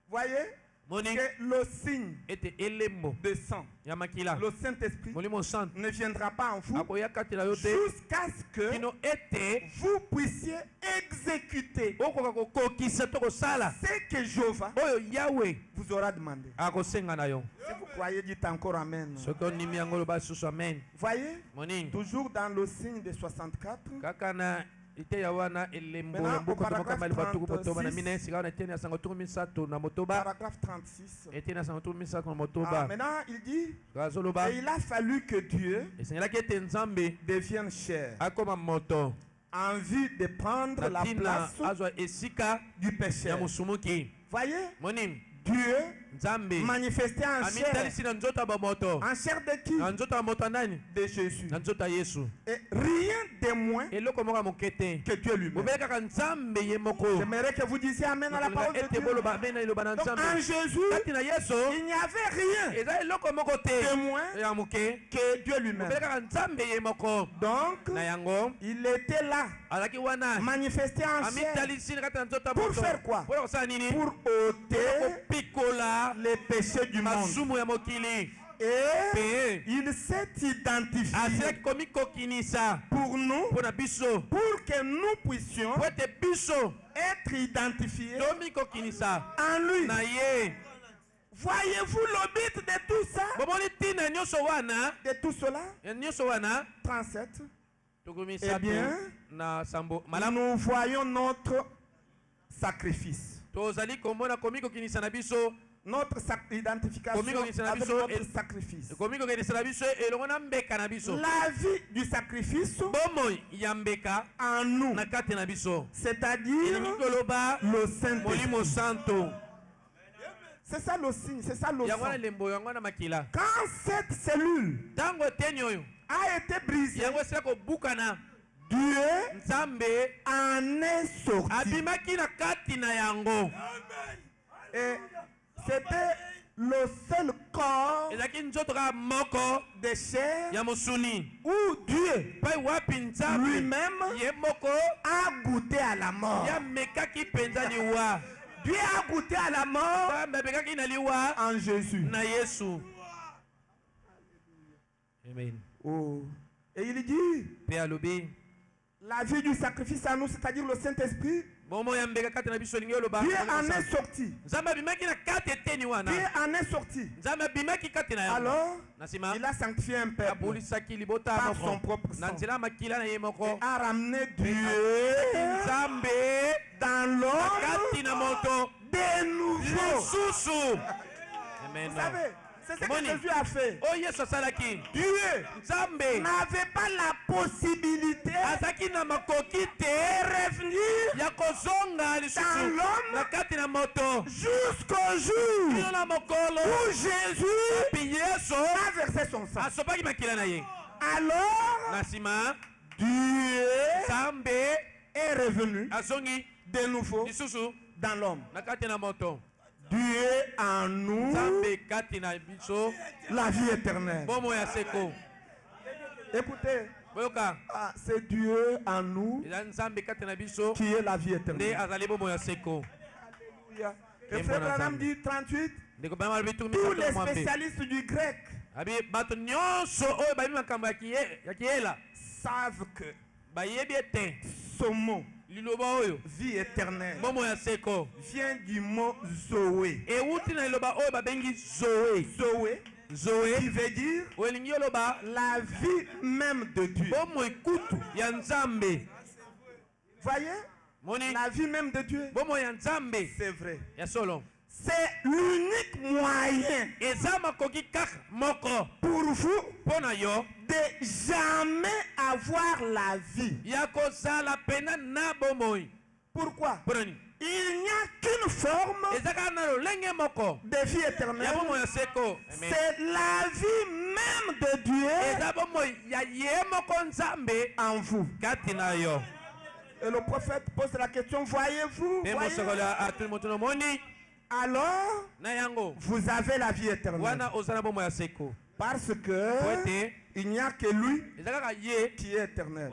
Voyez, que le signe de sang, le Saint-Esprit, ne viendra pas en vous jusqu'à ce que vous puissiez exécuter ce que Jéhovah vous aura demandé. Si vous croyez, dites encore Amen. Voyez, toujours dans le signe de 64, Maintenant, au paragraphe 36. Maintenant, il dit, et il a fallu que Dieu devienne chair en vue de prendre la place du pécheur. Voyez, Dieu manifesté en chair. En chair de qui? De Jésus. Et rien de moins que Dieu lui-même. J'aimerais que vous disiez Amen à la parole de Dieu. Donc en Jésus, il n'y avait rien de moins que Dieu lui-même. Donc, il était là, manifesté en chair. Pour faire quoi? Pour ôter les péchés du monde. Et il s'est identifié pour nous, pour que nous puissions être identifiés en lui. Voyez-vous le but de tout ça? De tout cela? 37. Eh bien, nous voyons notre sacrifice. Notre identification avec notre sacrifice. La vie du sacrifice en nous, c'est-à-dire le Saint-Esprit. C'est ça le signe, c'est ça le sang. Quand cette cellule a été brisée, Dieu en est sorti. Et c'était le seul corps de chair où Dieu lui-même a goûté à la mort. Dieu a goûté à la mort en Jésus. Amen. Oh. Et il dit, la vie du sacrifice à nous, c'est-à-dire le Saint-Esprit, Dieu en est sorti. Dieu en est sorti. Alors, il a sanctifié un peuple par son propre sang. Et a ramené Dieu dans l'homme de nouveau. Vous savez, c'est ce que Jésus a fait. Dieu n'avait pas la possibilité de revenir dans l'homme jusqu'au jour où Jésus a versé son sang. Alors, Dieu est revenu de nouveau dans l'homme. Dieu en nous, la vie éternelle. Écoutez, c'est Dieu en nous qui est la vie éternelle. Alléluia. Et Frère Branham dit 38, tous les spécialistes du grec savent que ce mot vie éternelle vient du mot Zoé. Zoé qui veut dire la vie même de Dieu. Voyez, la vie même de Dieu, c'est vrai. C'est l'unique moyen pour vous de jamais avoir la vie. Pourquoi? Il n'y a qu'une forme de vie éternelle. C'est la vie même de Dieu en vous. Et le prophète pose la question, voyez-vous? Alors, vous avez la vie éternelle. Parce que il n'y a que lui qui est éternel.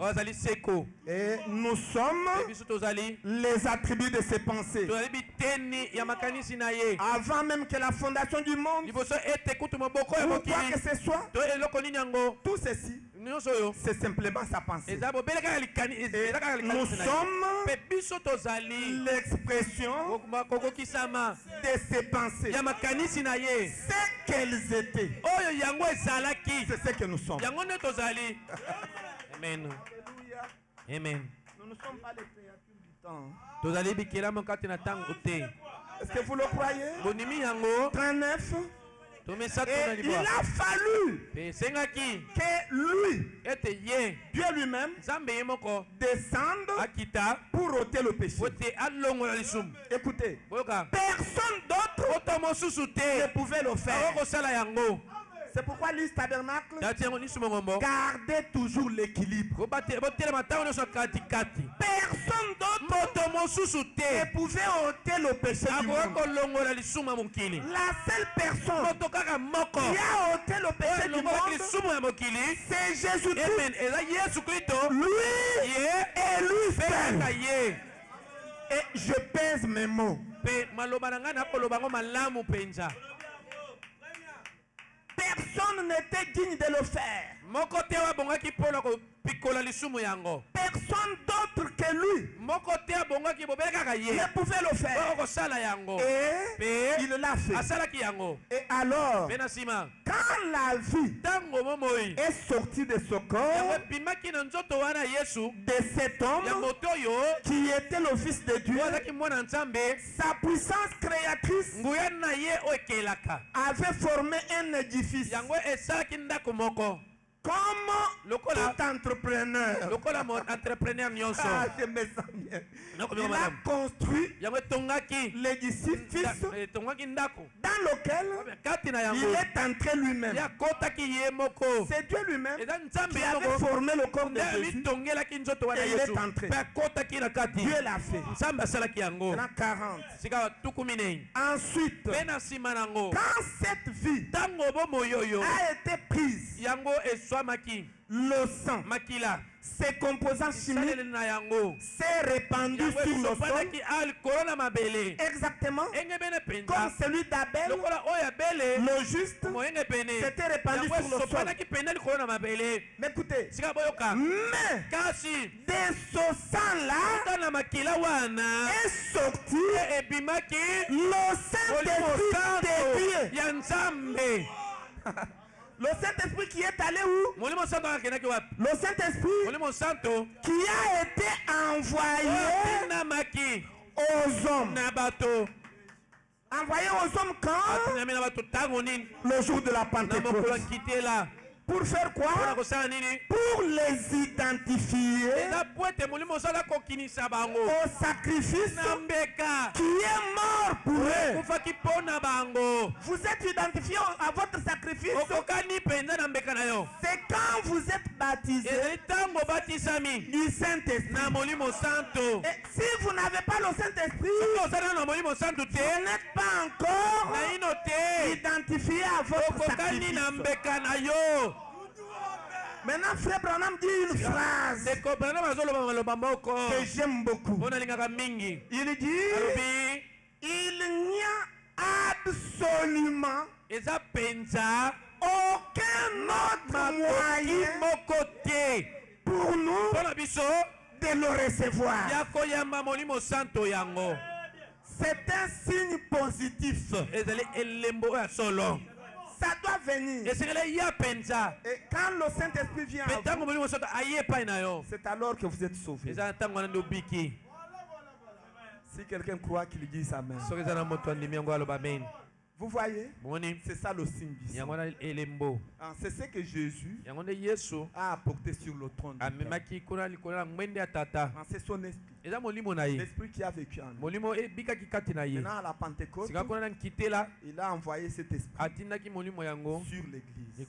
Et nous sommes les attributs de ses pensées. Avant même que la fondation du monde, ou quoi que ce soit, tout ceci, c'est simplement sa pensée. Et nous sommes l'expression de ses pensées. C'est qu'elles étaient. C'est ce que nous sommes. Amen. Amen. Nous ne sommes temps. Est-ce que vous le croyez? 39. Et il a fallu que lui, Dieu lui-même, descende pour ôter le péché. Écoutez, personne d'autre ne pouvait le faire. C'est pourquoi l'Église tabernacle gardait toujours l'équilibre. Personne d'autre ne pouvait ôter le péché du monde. La seule personne qui a ôté le péché du monde, c'est Jésus-Christ. Lui et lui seul. Et je pèse mes mots. Personne n'était digne de le faire. Personne d'autre que lui ne pouvait le faire. Et il l'a fait. Et alors, quand la vie est sortie de ce corps, de cet homme qui était le Fils de Dieu, sa puissance créatrice avait formé un édifice. Comme tout entrepreneur, je me sens bien. Il a construit l'édifice dans lequel il est entré lui-même. C'est Dieu lui-même qui avait formé le corps de Jésus et il est entré. Dieu l'a fait. Maintenant 40. Ensuite, quand cette vie a été prise, le sang, ses composants chimiques s'est répandu sur le sol, exactement comme celui d'Abel, le juste, s'était répandu sur le sol. Mais écoutez, mais de ce sang-là est sorti le Saint-Esprit de Dieu. Le Saint-Esprit qui est allé où? Le Saint-Esprit qui a été envoyé aux hommes. Envoyé aux hommes quand? Le jour de la Pentecôte. Pour faire quoi? Pour les identifier au sacrifice qui est mort pour eux. Vous êtes identifié à votre sacrifice. C'est quand vous êtes baptisé du Saint-Esprit. Et si vous n'avez pas le Saint-Esprit, vous n'êtes pas encore identifié à votre sacrifice. Maintenant, Frère Branham dit une phrase que j'aime beaucoup. Il dit, il n'y a absolument aucun autre moyen pour nous de le recevoir. C'est un signe positif. Ça doit venir. Et quand le Saint-Esprit vient à vous, c'est alors que vous êtes sauvés. Si quelqu'un croit qu'il dise Amen. Vous voyez, c'est ça le signe du sang. C'est ce que Jésus a apporté sur le trône. C'est son esprit. L'esprit qui a vécu en nous. Maintenant à la Pentecôte, il a envoyé cet esprit sur l'église.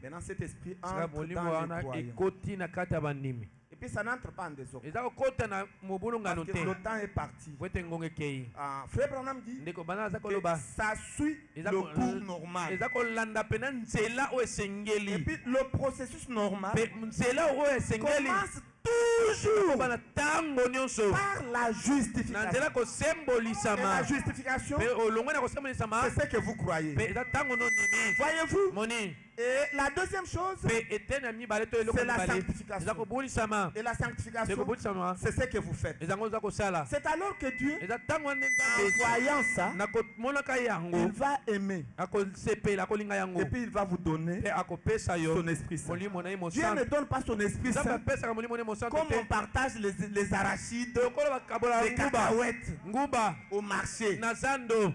Maintenant cet esprit entre dans les croyants. Et puis ça n'entre pas en désordre. Parce que le temps est parti. Frère Branham dit que ça suit le cours normal. Et puis le processus normal commence toujours par la justification. Et la justification, c'est ce que vous croyez. Voyez-vous, Et la deuxième chose, c'est la sanctification. Et la sanctification, c'est ce que vous faites. C'est alors que Dieu, en voyant ça, il va aimer. Et puis il va vous donner son Esprit Saint. Dieu ne donne pas son Esprit Saint comme on partage les arachides, les cacahuètes au marché.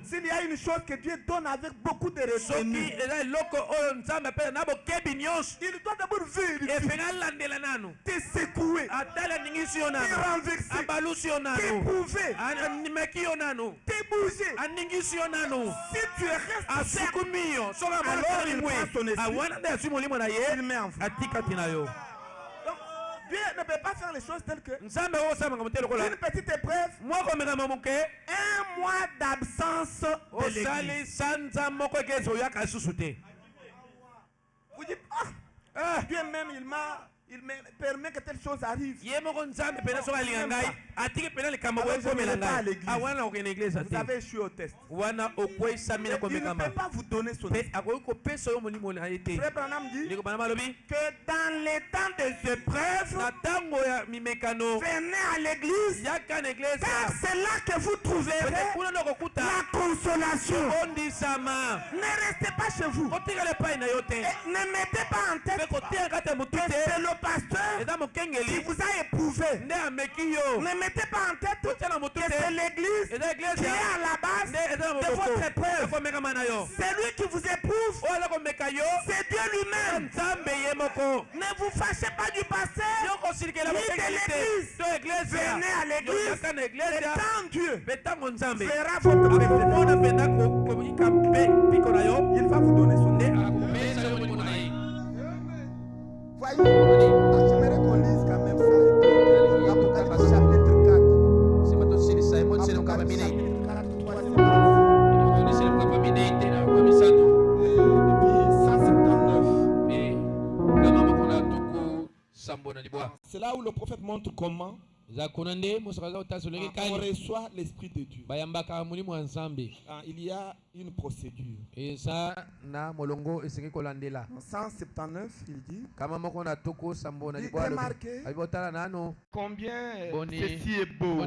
S'il y a une chose que Dieu donne avec beaucoup de retenue, il doit d'abord vérifier, te secouer, te renverser, t'éprouver, te bouger. Si tu restes ferme, alors il prend son esprit, il met en vous. Dieu ne peut pas faire les choses telles que une petite épreuve, un mois d'absence de l'église. Vous dites, Dieu même il me permet que telle chose arrive. Vous avez échoué au test. Il ne peut pas vous donner son esprit. Frère Branham dit que dans les temps des épreuves, venez à l'église, car c'est là que vous trouverez la consolation. Ne restez pas chez vous. Et ne mettez pas en tête que c'est le pasteur qui vous a éprouvé. Ne mettez pas en tête que c'est l'église qui est à la base de votre épreuve. C'est lui qui vous éprouve. C'est Dieu lui-même. Ne vous fâchez pas du pasteur ni de l'église. Venez à l'église et quand Dieu verra votre péché, il va vous donner son nez. Voyez, j'aimerais qu'on lise quand même ça. Apocalypse chapitre 4. Apocalypse chapitre 4, 179. C'est là où le prophète montre comment on reçoit l'Esprit de Dieu. Il y a une procédure. En 179, il dit, remarquez combien ceci est beau.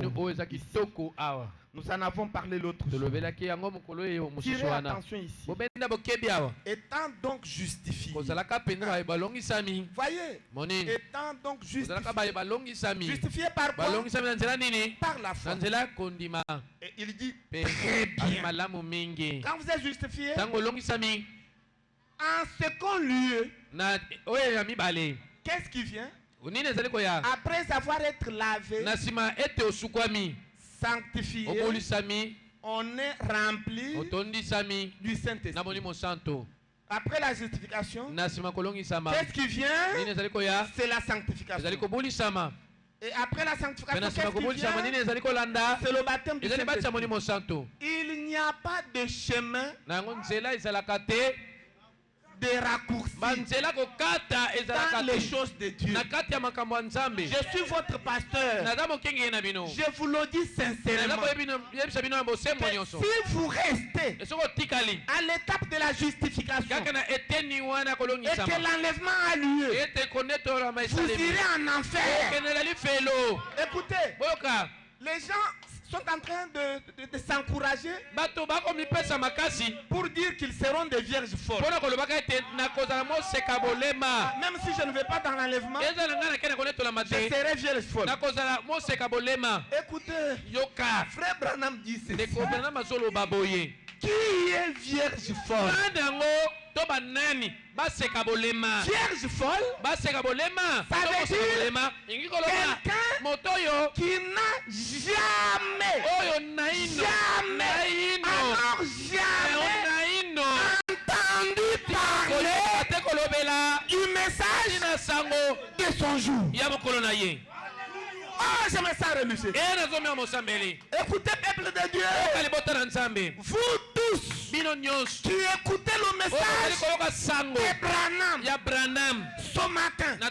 Nous en avons parlé l'autre jour. Tirez attention ici. Étant donc justifié. Voyez, étant donc justifié. Justifié par quoi? Par la foi. Et il dit très bien. Quand vous êtes justifié, en second lieu, qu'est-ce qui vient? Après avoir été lavé, sanctifié, on est rempli du Saint-Esprit. Après la justification, qu'est-ce qui vient? C'est la sanctification. Et après la sanctification, qu'est-ce qui vient? C'est le baptême du Saint-Esprit. Il n'y a pas de chemin de raccourcis dans les choses de Dieu. Je suis votre pasteur. Je vous le dis sincèrement. Si vous restez à l'étape de la justification et que l'enlèvement a lieu, vous irez en enfer. Écoutez, les gens sont en train de s'encourager pour dire qu'ils seront des vierges folles. Même si je ne vais pas dans l'enlèvement, je serai vierge folle. Écoutez, frère Branham dit ceci. Qui est vierge folle? Vierge folle, ça veut dire quelqu'un qui n'a jamais entendu parler du message de son jour. Ah, j'aime ça religieux. Écoutez, peuple de Dieu. Vous tous qui écoutez le message de Branham ce matin, si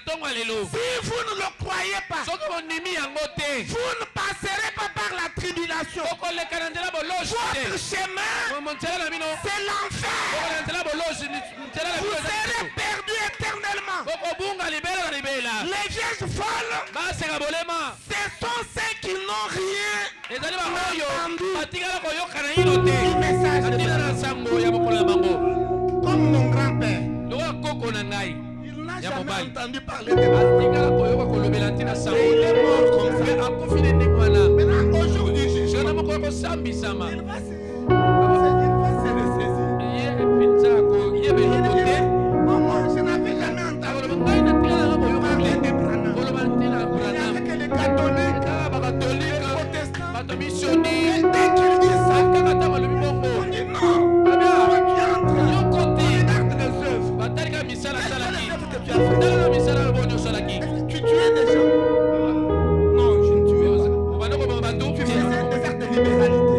vous ne le croyez pas, vous ne passerez pas par la tribulation. Votre chemin, c'est l'enfer. Vous serez sont ceux qui n'ont rien entendu du message de comme mon grand-père. Il n'a jamais entendu parler de Dieu. Il est mort comme ça. Maintenant, aujourd'hui, il va se ressaisir. Maman, je n'avais jamais entendu parler de Branham. Il n'y avait que les catholiques, les protestants. Dès qu'ils disent ça, on dit non. On regarde les œuvres. Tu tuais des gens? Non, je ne tuais pas. Tu faisais des actes de libéralité.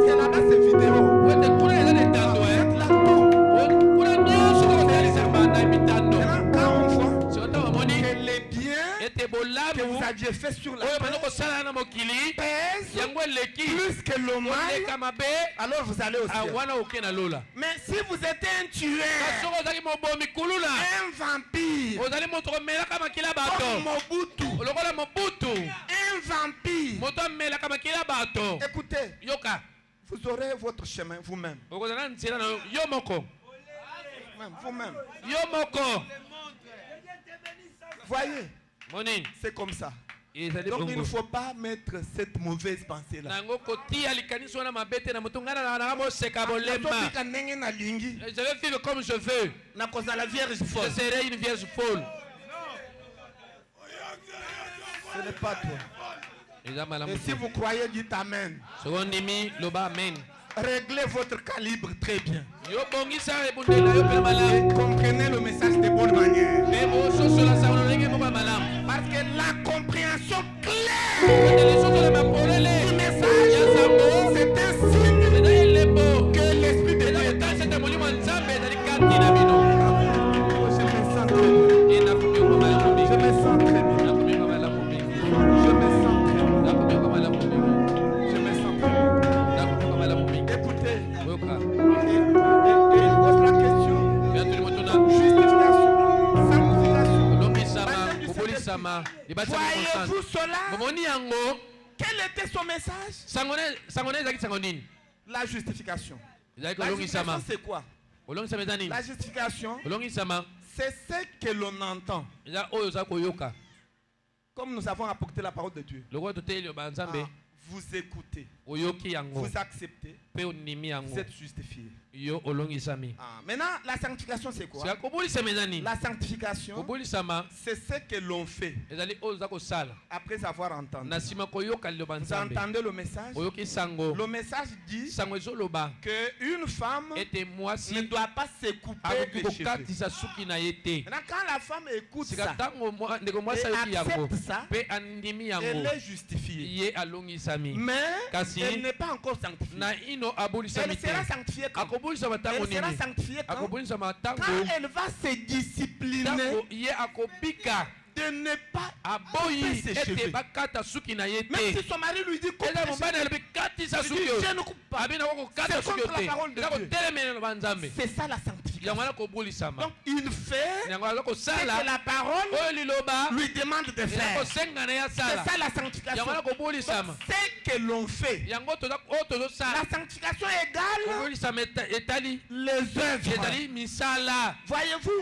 C'est là-bas ces vidéos. Faites là-bas. Quand on voit que les biens que vous aviez fait sur la terre pèsent plus que le mal, alors vous allez au ciel. Mais si vous êtes un tueur, un vampire, comme Mobutu, un vampire, écoutez, vous aurez votre chemin vous-même. Vous-même. Voyez, c'est comme ça. Donc il ne faut pas mettre cette mauvaise pensée-là. Je vais vivre comme je veux. Je serai une vierge folle. Ce n'est pas toi. Et si vous croyez, dites Amen. Réglez votre calibre très bien. Et comprenez le message de bonne manière. Parce que la compréhension claire du message, c'est un signe que l'Esprit de Dieu est dans vous. Je me sens très bien. Écoutez, et il pose la question. Justification, sanctification. Voyez-vous cela? Quel était son message? La justification. La justification, c'est quoi? La justification, c'est ce que l'on entend. Comme nous avons apporté la parole de Dieu. Vous écoutez, vous acceptez, vous êtes justifié. Maintenant, la sanctification, c'est quoi? La sanctification, c'est ce que l'on fait après avoir entendu. Vous entendez le message? Le message dit qu'une femme ne doit pas se couper les cheveux. Maintenant, quand la femme écoute ça et accepte ça, elle est justifiée. Mais elle n'est pas encore sanctifiée. Elle sera sanctifiée quand? Elle sera sanctifiée quand elle va se discipliner de ne pas couper ses cheveux. Même si son mari lui dit coupe ses cheveux, je ne coupe pas. C'est contre la parole de Dieu. C'est ça la sanctification. Donc il fait ce que la parole lui demande de faire. C'est ça la sanctification. C'est que l'on fait. La sanctification égale les œuvres. Voyez-vous?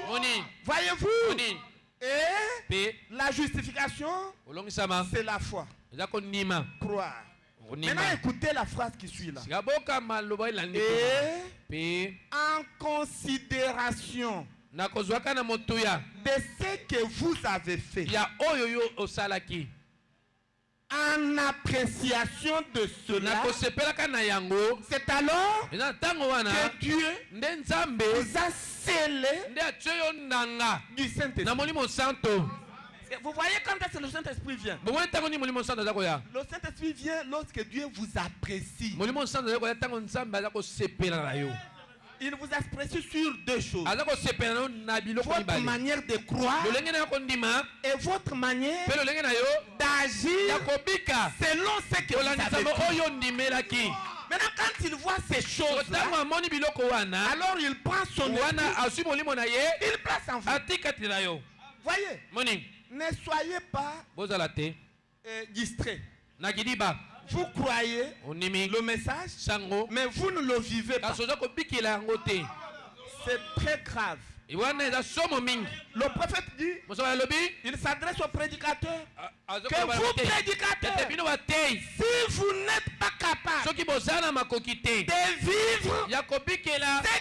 Et la justification, c'est la foi. Croire. Maintenant, écoutez la phrase qui suit là. Et en considération de ce que vous avez fait, en appréciation de cela, c'est alors que Dieu vous a scellé du Saint-Esprit. Vous voyez quand est-ce que le Saint-Esprit vient? Le Saint-Esprit vient lorsque Dieu vous apprécie. Il vous apprécie sur deux choses. Votre manière de croire et votre manière d'agir selon ce que vous avez fait. Maintenant, quand il voit ces choses-là, alors il prend son esprit, il place en vous. Voyez, Ne soyez pas distraits. Vous croyez le message, mais vous ne le vivez pas. C'est très grave. Le prophète dit, il s'adresse aux prédicateurs, que vous prédicateurs, si vous n'êtes pas capable de vivre ce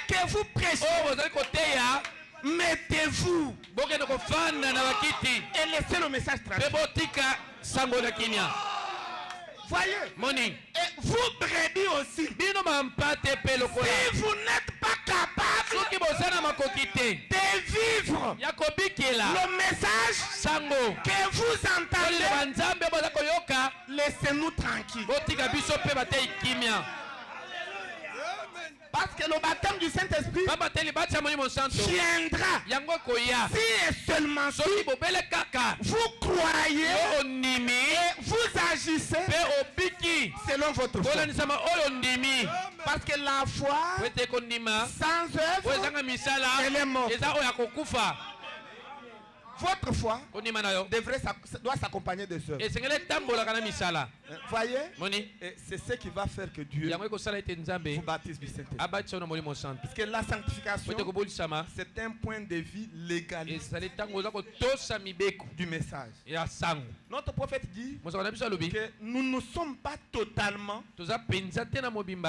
que vous prêchez, mettez-vous et laissez le message tranquille. Voyez, et vous brebis aussi, si vous n'êtes pas capable de vivre le message que vous entendez, laissez-nous tranquilles. Parce que le baptême du Saint-Esprit viendra si et seulement si vous croyez et vous agissez selon votre foi. Parce que la foi sans œuvre, elle est morte. Votre foi doit s'accompagner de œuvres. Voyez, c'est ce qui va faire que Dieu vous baptise du Saint-Esprit. Parce que la sanctification, c'est un point de vue légaliste du message. Notre prophète dit que nous ne sommes pas totalement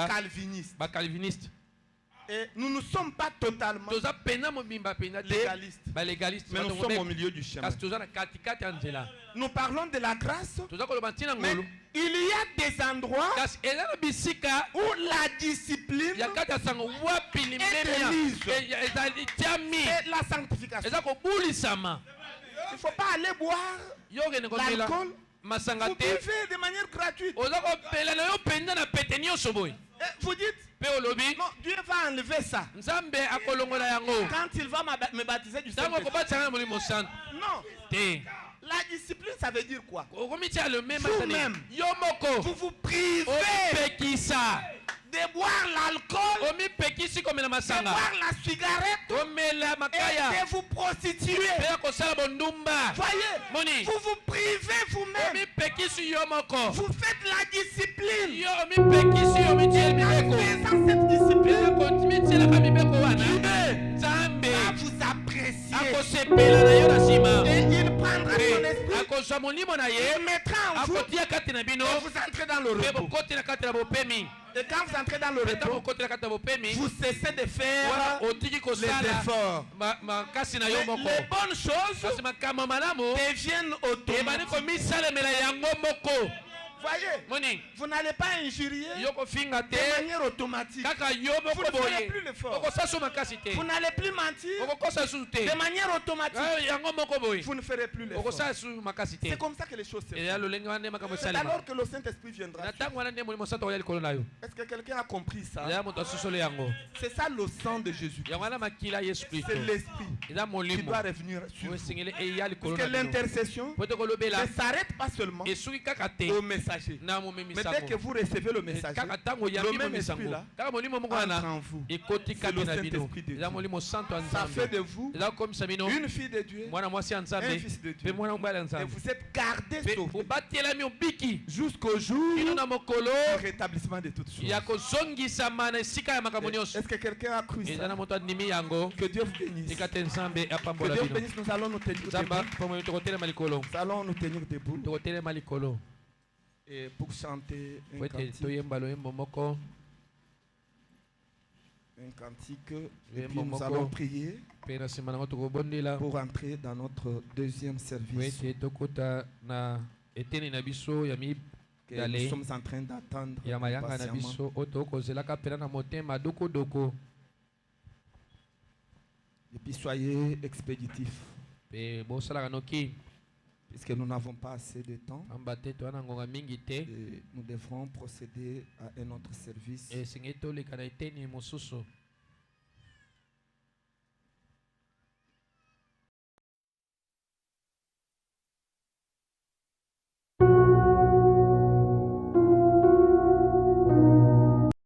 calvinistes. Et nous ne sommes pas totalement légalistes, mais nous sommes au milieu du chemin. Nous parlons de la grâce, mais il y a des endroits où la discipline est la sanctification. Il ne faut pas aller boire l'alcool. Vous buvez de manière gratuite. Vous dites, non, Dieu va enlever ça quand il va me baptiser du Saint-Esprit. Non. La discipline, ça veut dire quoi? Vous-même, vous vous privez de boire l'alcool, de boire la cigarette et de vous prostituer. Voyez, vous vous privez vous-même. Vous faites la discipline. En faisant cette discipline, Dieu va vous apprécier. Et il prendra son esprit, il mettra en vous et vous entrez dans le repos. Et quand vous entrez dans le repos, vous cessez de faire les efforts. Les bonnes choses deviennent automatiques. Voyez, vous n'allez pas injurier de manière automatique. Vous ne ferez plus l'effort. Vous n'allez plus mentir de manière automatique. Vous ne ferez plus l'effort. C'est comme ça que les choses se font. C'est alors que le Saint-Esprit viendra. Est-ce que quelqu'un a compris ça? C'est ça le sang de Jésus. C'est l'Esprit qui doit revenir sur vous. Parce que l'intercession ne s'arrête pas seulement au message. Mais dès que vous recevez le message, le même esprit là entre en vous. C'est le Saint-Esprit de Dieu. Ça fait de vous une fille de Dieu, un fils de Dieu. Et vous êtes gardés sauvés jusqu'au jour du rétablissement de toutes choses. Est-ce que quelqu'un a cru ça? Que Dieu vous bénisse. Que Dieu vous bénisse. Nous allons nous tenir debout. Nous allons nous tenir debout. Et pour chanter un cantique, et puis nous allons prier pour entrer dans notre deuxième service que nous sommes en train d'attendre patiemment. Et puis soyez expéditifs. Puisque nous n'avons pas assez de temps, nous devrons procéder à un autre service